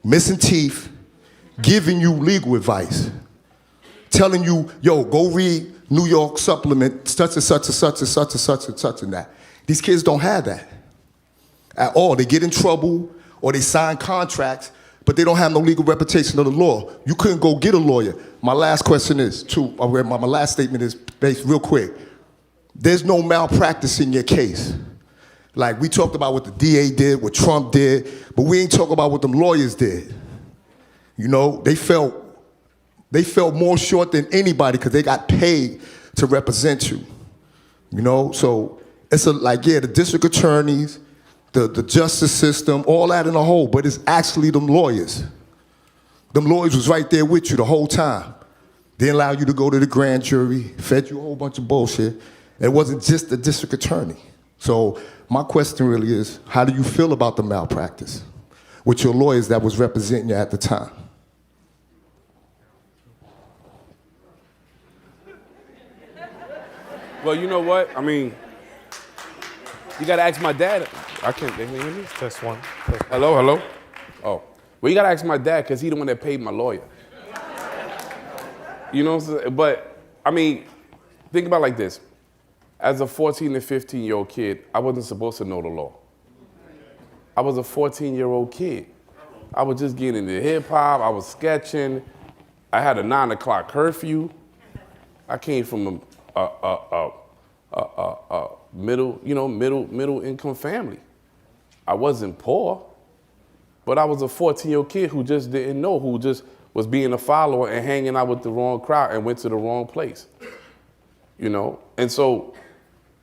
missing teeth, giving you legal advice, telling you, yo, go read New York supplement, such and such and such and such and such and such and that. These kids don't have that at all. They get in trouble or they sign contracts, but they don't have no legal representation of the law. You couldn't go get a lawyer. My last question is, my last statement is based real quick. There's no malpractice in your case. Like we talked about what the DA did, what Trump did, but we ain't talking about what them lawyers did. You know, they felt more short than anybody because they got paid to represent you. You know, so it's the district attorneys, the justice system, all that in a whole, but it's actually them lawyers. Them lawyers was right there with you the whole time. They allowed you to go to the grand jury, fed you a whole bunch of bullshit. It wasn't just the district attorney. So my question really is, how do you feel about the malpractice with your lawyers that was representing you at the time? Well, you know what? I mean, you gotta ask my dad. I can't, they hear me? Test one. Hello? Oh. Well, you gotta ask my dad, because he's the one that paid my lawyer. You know what I'm saying? But, I mean, think about it like this. As a 14 to 15-year-old kid, I wasn't supposed to know the law. I was a 14-year-old kid. I was just getting into hip-hop, I was sketching. I had a 9 o'clock curfew. I came from a middle income family. I wasn't poor. But I was a 14-year-old kid who just didn't know, who just was being a follower and hanging out with the wrong crowd and went to the wrong place. You know? And so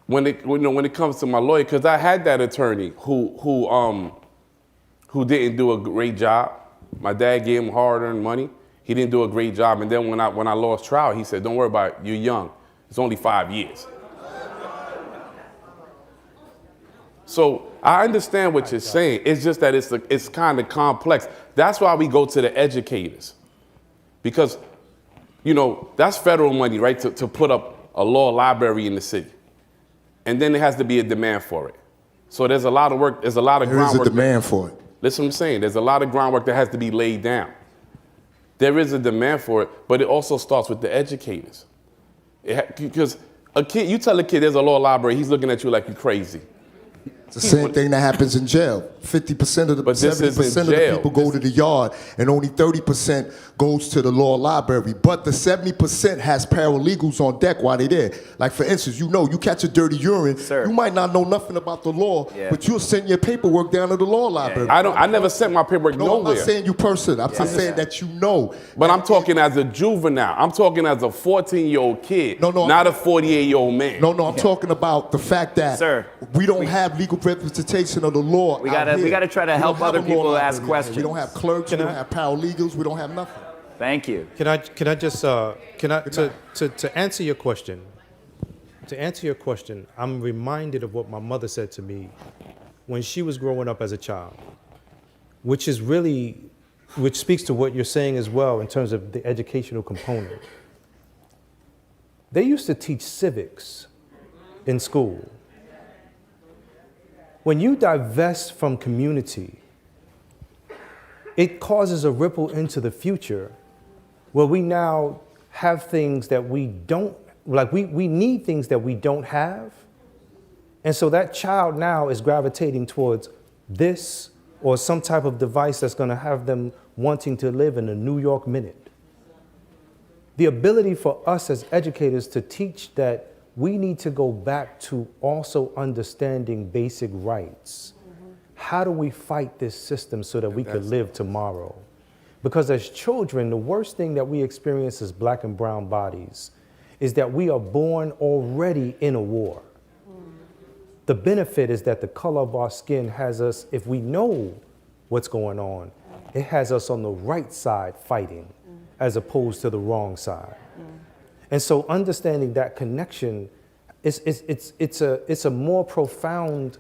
when it comes to my lawyer, because I had that attorney who didn't do a great job. My dad gave him hard-earned money. He didn't do a great job. And then when I lost trial, he said, "Don't worry about it. You're young. It's only 5 years." So I understand what you're saying. It's just that it's kind of complex. That's why we go to the educators. Because, you know, that's federal money, right, to put up a law library in the city. And then there has to be a demand for it. So there's a lot of work, there's a lot of groundwork. There is a demand for it. Listen what I'm saying. There's a lot of groundwork that has to be laid down. There is a demand for it, but it also starts with the educators. Because a kid, you tell a kid there's a law library, he's looking at you like you're crazy. It's the same thing that happens in jail. 50% of the 70% of the people go to the yard, and only 30% goes to the law library. But the 70% has paralegals on deck while they're there. Like for instance, you know, you catch a dirty urine, you might not know nothing about the law, but you'll send your paperwork down to the law library. I never sent my paperwork nowhere. I'm not saying you person. I'm just saying that you know. But I'm talking as a juvenile. I'm talking as a 14-year-old kid, not a 48-year-old man. No, I'm talking about the fact that we don't have legal representation of the law. We gotta try to help other people ask questions. We don't have clerks. We don't have paralegals. We don't have nothing. Thank you. Can I just to answer your question? To answer your question, I'm reminded of what my mother said to me when she was growing up as a child, which speaks to what you're saying as well in terms of the educational component. They used to teach civics in school. When you divest from community, it causes a ripple into the future where we now have things that we don't, like we need things that we don't have. And so that child now is gravitating towards this or some type of device that's going to have them wanting to live in a New York minute. The ability for us as educators to teach that we need to go back to also understanding basic rights. How do we fight this system so that we could live tomorrow? Because as children, the worst thing that we experience as black and brown bodies is that we are born already in a war. The benefit is that the color of our skin has us, if we know what's going on, it has us on the right side fighting as opposed to the wrong side. And so understanding that connection, it's a more profound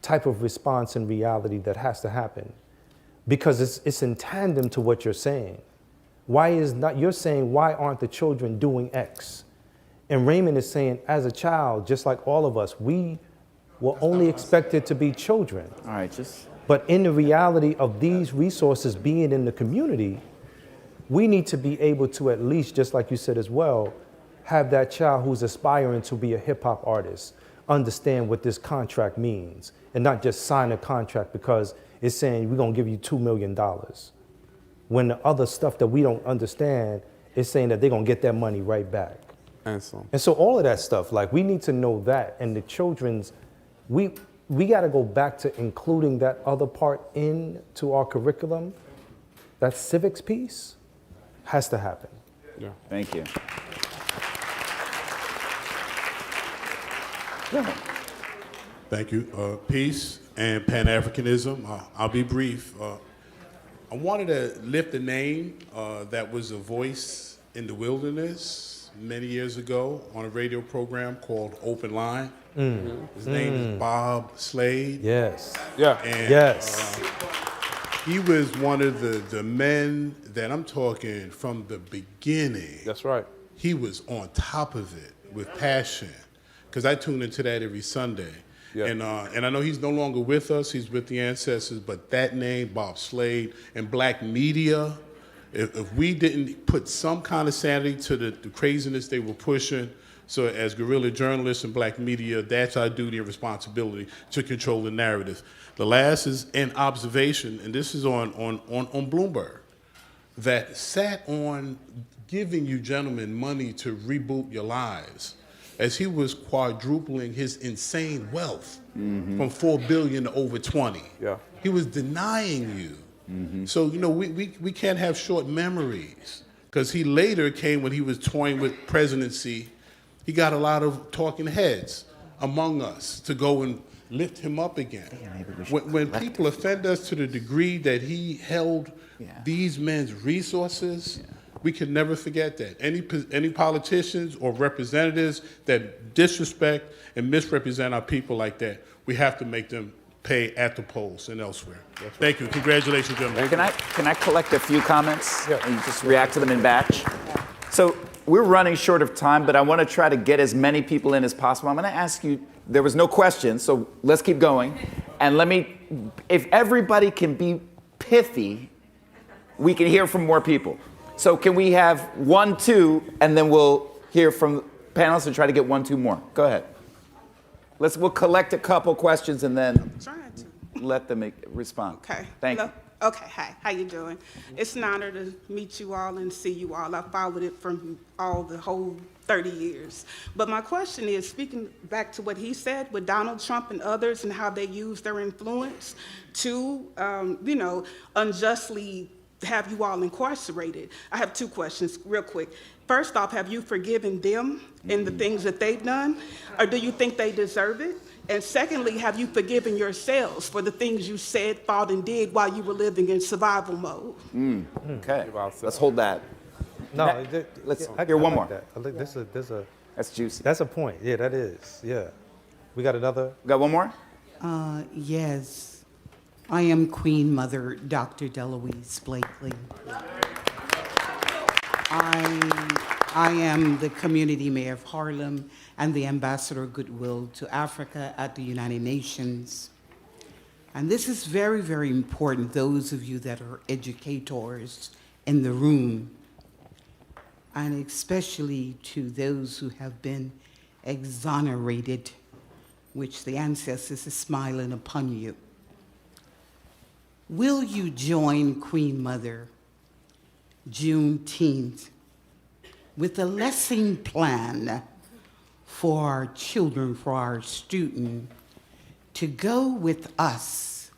type of response in reality that has to happen because it's in tandem to what you're saying. You're saying, why aren't the children doing X? And Raymond is saying, as a child, just like all of us, we were only expected to be children. All right, But in the reality of these resources being in the community, we need to be able to at least, just like you said as well, have that child who's aspiring to be a hip hop artist understand what this contract means and not just sign a contract because it's saying we're gonna give you $2 million. When the other stuff that we don't understand is saying that they're gonna get that money right back. And so all of that stuff, like we need to know that, and the children's, we gotta go back to including that other part into our curriculum. That civics piece has to happen. Yeah. Thank you. Thank you. Peace and Pan-Africanism. I'll be brief. I wanted to lift a name that was a voice in the wilderness many years ago on a radio program called Open Line. His name is Bob Slade. Yes. Yeah. And, yes. He was one of the men that I'm talking from the beginning. That's right. He was on top of it with passion. Because I tune into that every Sunday. Yeah. And I know he's no longer with us. He's with the ancestors. But that name, Bob Slade, and black media, if we didn't put some kind of sanity to the craziness they were pushing, so as guerrilla journalists and black media, that's our duty and responsibility to control the narrative. The last is an observation, and this is on Bloomberg, that sat on giving you gentlemen money to reboot your lives, as he was quadrupling his insane wealth from $4 billion to over 20. Yeah. He was denying you So, you know, we can't have short memories, because he later came, when he was toying with presidency, he got a lot of talking heads among us to go and lift him up again. When people offend us to the degree that he held these men's resources, we can never forget that. Any politicians or representatives that disrespect and misrepresent our people like that, we have to make them pay at the polls and elsewhere. Thank you. Congratulations, gentlemen. Can I collect a few comments and just react to them in batch? So we're running short of time, but I want to try to get as many people in as possible. I'm going to ask you, there was no question, so let's keep going. And if everybody can be pithy, we can hear from more people. So can we have 1, 2, and then we'll hear from panelists and try to get 1, 2 more. Go ahead. We'll collect a couple questions and then let them respond. Okay. Thank you. Okay, hi, how you doing? It's an honor to meet you all and see you all. I followed it from the whole 30 years. But my question is, speaking back to what he said with Donald Trump and others and how they use their influence to, unjustly have you all incarcerated. I have 2 questions real quick. First off, have you forgiven them in the things that they've done? Or do you think they deserve it? And secondly, have you forgiven yourselves for the things you said, thought, and did while you were living in survival mode? Okay, let's hold that. No, let's hear one more. That's juicy. That's a point. Yeah, that is. Yeah. We got another? Got one more? Yes. I am Queen Mother Dr. Deloise Blakely. I am the community mayor of Harlem and the ambassador of goodwill to Africa at the United Nations. And this is very, very important, those of you that are educators in the room, and especially to those who have been exonerated, which the ancestors are smiling upon you. Will you join Queen Mother Juneteenth with a lesson plan for our children, for our students, to go with us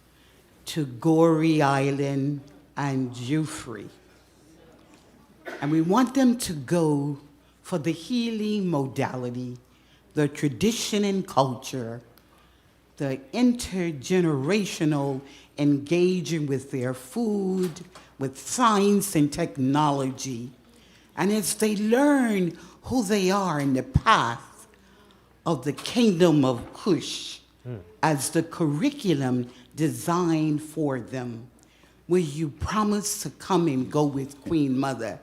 to Goree Island and Jufrey? And we want them to go for the healing modality, the tradition and culture, the intergenerational engaging with their food, with science and technology. And as they learn who they are in the path of the kingdom of Kush, as the curriculum designed for them, will you promise to come and go with Queen Mother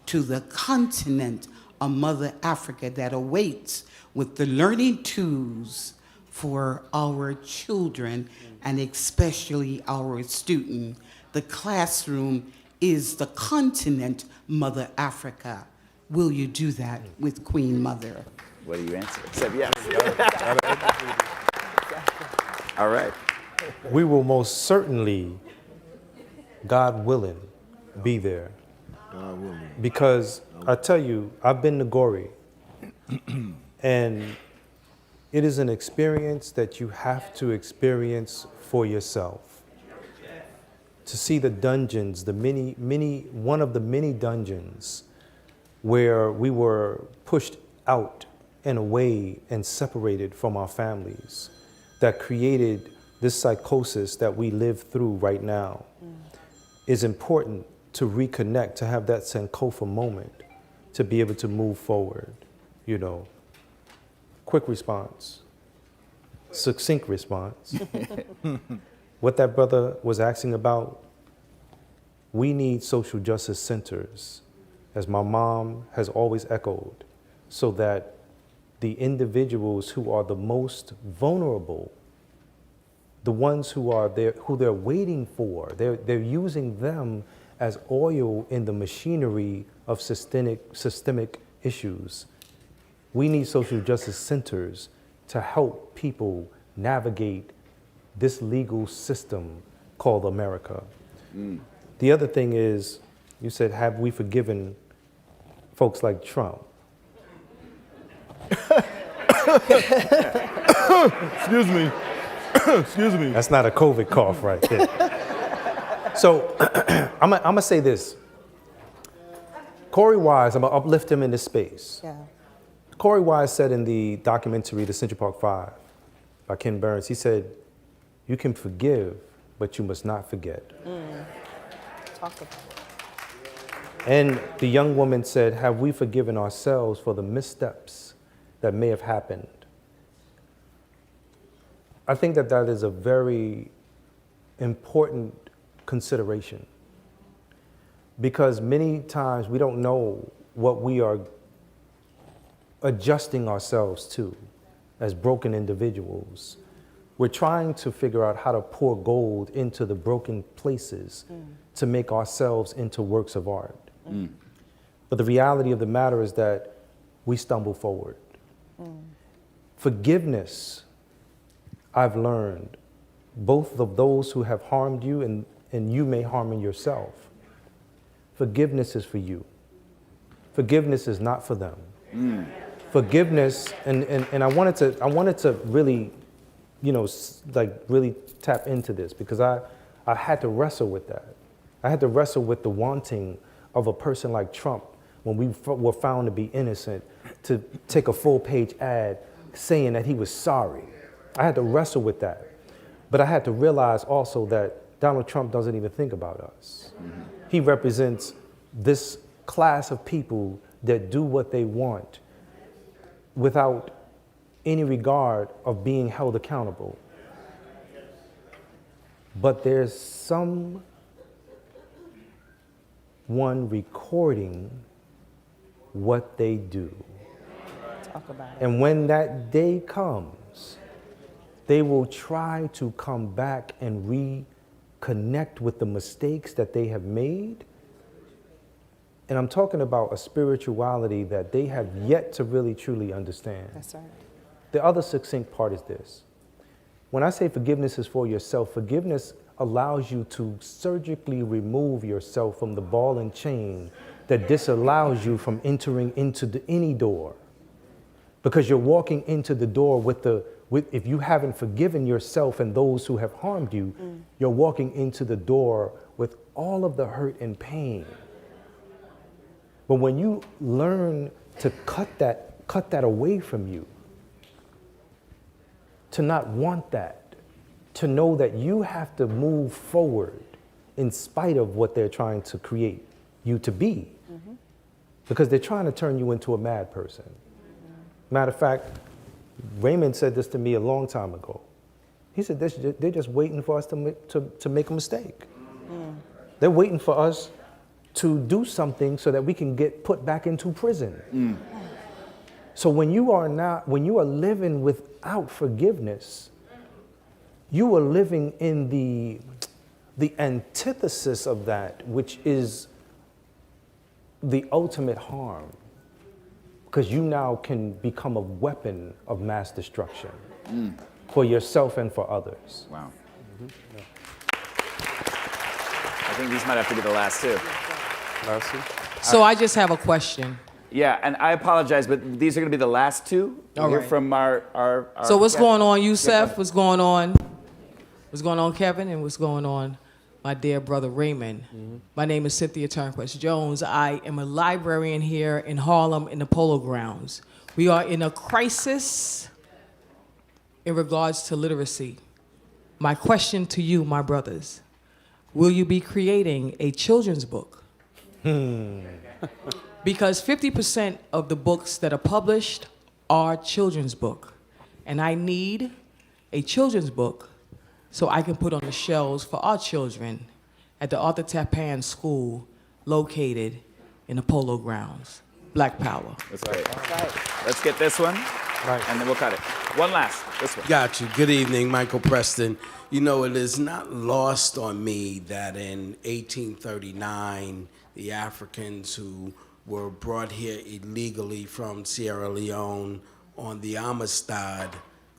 to the continent of Mother Africa that awaits with the learning tools for our children and especially our students? The classroom is the continent, Mother Africa. Will you do that with Queen Mother? What do you answer? Said yes. All right. We will most certainly, God willing, be there. God willing. Because I tell you, I've been to Goree, and it is an experience that you have to experience for yourself. To see the dungeons, one of the many dungeons where we were pushed out and away and separated from our families, that created this psychosis that we live through right now, is important to reconnect, to have that Sankofa moment, to be able to move forward, Quick response, succinct response. What that brother was asking about, we need social justice centers, as my mom has always echoed, so that the individuals who are the most vulnerable, the ones who are there, who they're waiting for, they're using them as oil in the machinery of systemic issues. We need social justice centers to help people navigate this legal system called America. The other thing is, you said, have we forgiven folks like Trump? Excuse me. Excuse me. That's not a COVID cough right there. So I'm gonna say this. Corey Wise, I'm gonna uplift him in this space. Yeah. Corey Wise said in the documentary, The Central Park Five, by Ken Burns, he said, "You can forgive, but you must not forget." Talk about it. And the young woman said, "Have we forgiven ourselves for the missteps that may have happened?" I think that that is a very important consideration, because many times we don't know what we are adjusting ourselves to as broken individuals. We're trying to figure out how to pour gold into the broken places to make ourselves into works of art. But the reality of the matter is that we stumble forward. Forgiveness, I've learned, both of those who have harmed you and you may harm yourself. Forgiveness is for you. Forgiveness is not for them. Forgiveness, and I wanted to really, really tap into this, because I had to wrestle with that. I had to wrestle with the wanting of a person like Trump, when we were found to be innocent, to take a full-page ad saying that he was sorry. I had to wrestle with that. But I had to realize also that Donald Trump doesn't even think about us. He represents this class of people that do what they want without any regard of being held accountable. But there's someone recording what they do. Talk about it. And when that day comes, they will try to come back and reconnect with the mistakes that they have made. And I'm talking about a spirituality that they have yet to really truly understand. That's right. The other succinct part is this. When I say forgiveness is for yourself, forgiveness allows you to surgically remove yourself from the ball and chain that disallows you from entering into any door. Because you're walking into the door if you haven't forgiven yourself and those who have harmed you, you're walking into the door with all of the hurt and pain. But when you learn to cut that away from you, to not want that, to know that you have to move forward in spite of what they're trying to create you to be, because they're trying to turn you into a mad person. Matter of fact, Raymond said this to me a long time ago. He said, they're just waiting for us to make a mistake. They're waiting for us to do something so that we can get put back into prison. So when you are living without forgiveness, you are living in the antithesis of that, which is the ultimate harm. Because you now can become a weapon of mass destruction for yourself and for others. Wow. I think these might have to be the last two. Last two? So I just have a question. Yeah, and I apologize, but these are going to be the last two. All We'll hear right. from our So what's guest. going on, Yeah, go Youssef? ahead. What's going on? What's going on, Kevin? And what's going on, my dear brother Raymond? My name is Cynthia Turnquist Jones. I am a librarian here in Harlem in the Polo Grounds. We are in a crisis in regards to literacy. My question to you, my brothers, will you be creating a children's book? Because 50% of the books that are published are children's book. And I need a children's book so I can put on the shelves for our children at the Arthur Tappan School located in the Polo Grounds. Black Power. That's right. Let's get this one, and then we'll cut it. One last, this one. Got you. Good evening, Michael Preston. You know, it is not lost on me that in 1839, the Africans who were brought here illegally from Sierra Leone on the Amistad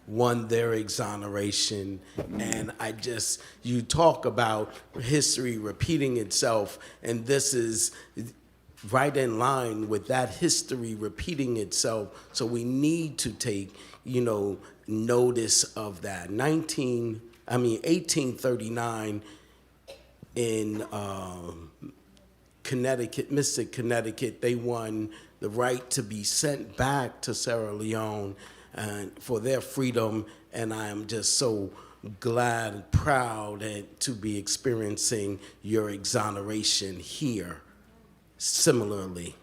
won their exoneration. And you talk about history repeating itself, and this is right in line with that history repeating itself. So we need to take, notice of that. 1839, in Connecticut, Mystic, Connecticut. They won the right to be sent back to Sierra Leone for their freedom, and I am just so glad and proud to be experiencing your exoneration here similarly.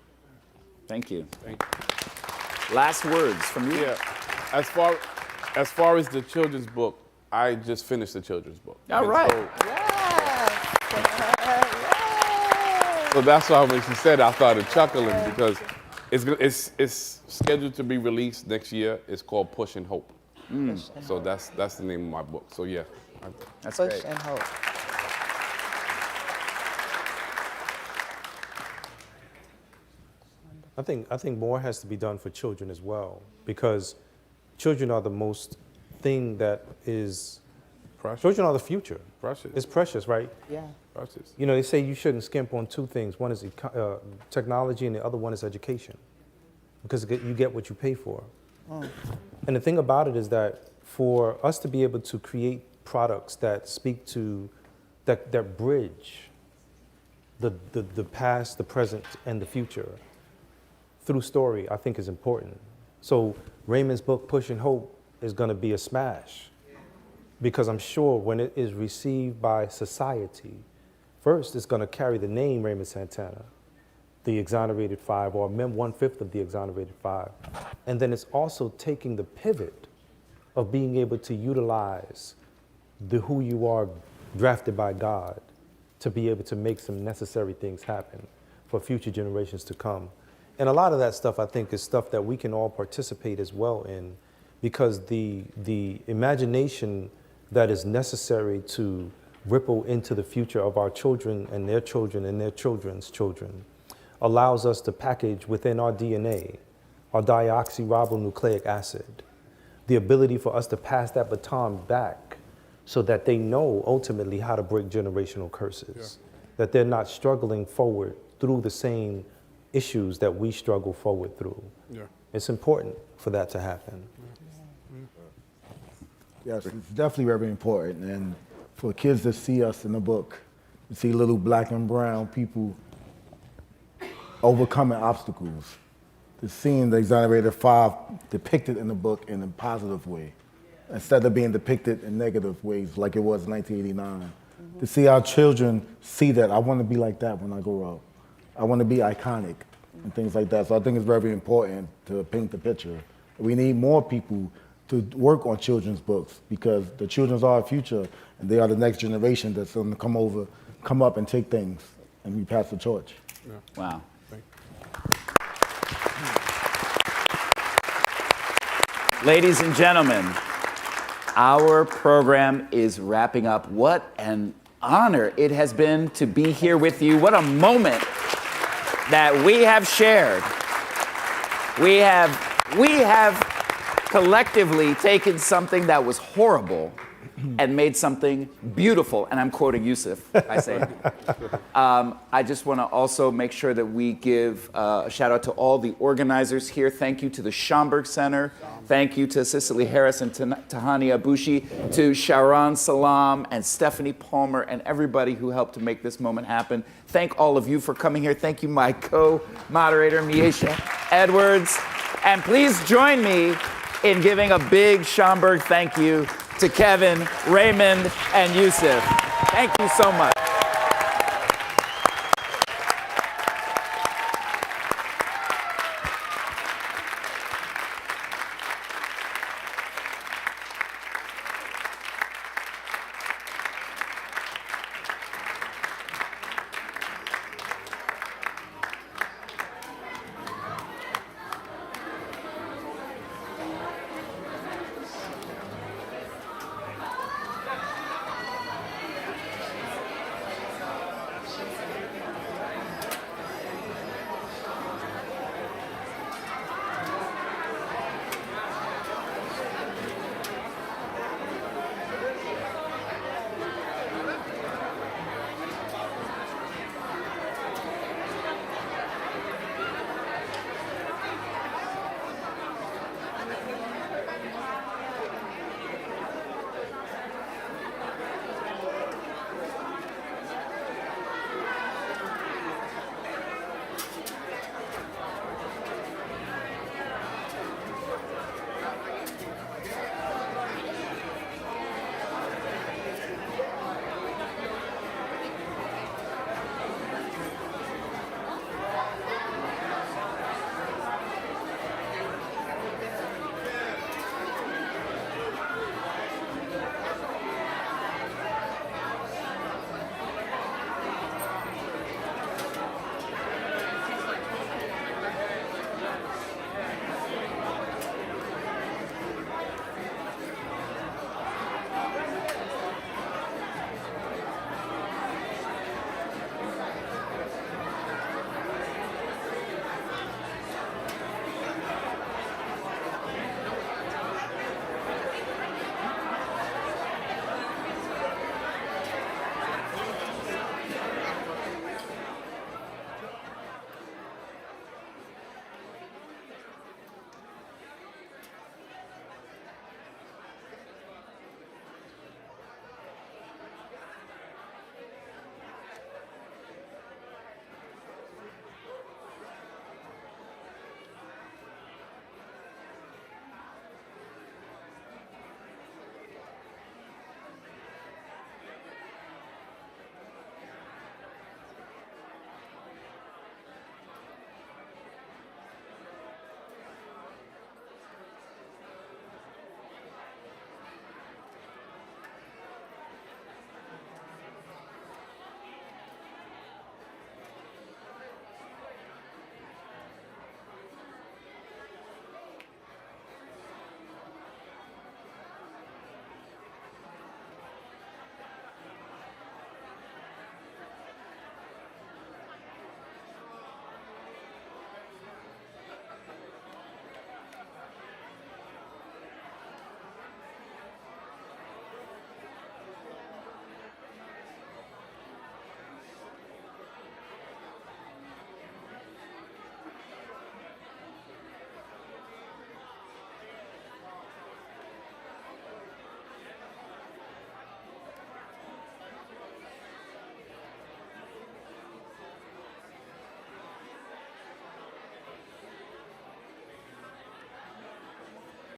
Thank you. Last words from you. Yeah. As far as the children's book, I just finished the children's book. All right. So that's why when she said it, I started chuckling because it's scheduled to be released next year. It's called Push and Hope. So that's the name of my book. So yeah. That's Push great. and Hope. I think more has to be done for children as well, because children are the most thing that is. Precious. Children are the future. Precious. It's precious, right? Yeah. Precious. You know, they say you shouldn't skimp on two things. One is technology, and the other one is education, because you get what you pay for. And the thing about it is that for us to be able to create products that speak to, that bridge the past, the present, and the future through story, I think is important. So Raymond's book, Push and Hope, is going to be a smash, because I'm sure when it is received by society, first it's going to carry the name Raymond Santana, the Exonerated Five, or 1/5 of the Exonerated Five. And then it's also taking the pivot of being able to utilize the who you are drafted by God to be able to make some necessary things happen for future generations to come. And a lot of that stuff, I think, is stuff that we can all participate as well in, because the imagination that is necessary to ripple into the future of our children and their children and their children's children allows us to package within our DNA, our deoxyribonucleic acid, the ability for us to pass that baton back so that they know ultimately how to break generational curses, that they're not struggling forward through the same issues that we struggle forward through. Yeah. It's important for that to happen. Yes, it's definitely very important. And for kids to see us in the book, to see little black and brown people overcoming obstacles, to seeing the Exonerated Five depicted in the book in a positive way, instead of being depicted in negative ways like it was in 1989. To see our children see that, I want to be like that when I grow up. I want to be iconic and things like that. So I think it's very important to paint the picture. We need more people to work on children's books, because the children are our future and they are the next generation that's going to come up and take things, and we pass the torch. Yeah. Wow. Ladies and gentlemen, our program is wrapping up. What an honor it has been to be here with you. What a moment that we have shared. We have collectively taken something that was horrible and made something beautiful. And I'm quoting Yusuf, I say. I just want to also make sure that we give a shout out to all the organizers here. Thank you to the Schomburg Center. Thank you to Cicely Harris and Tahani Abushi, to Sharon Salam and Stephanie Palmer and everybody who helped to make this moment happen. Thank all of you for coming here. Thank you, my co-moderator, Miesha Edwards. And please join me in giving a big Schomburg thank you to Kevin, Raymond, and Yusuf. Thank you so much.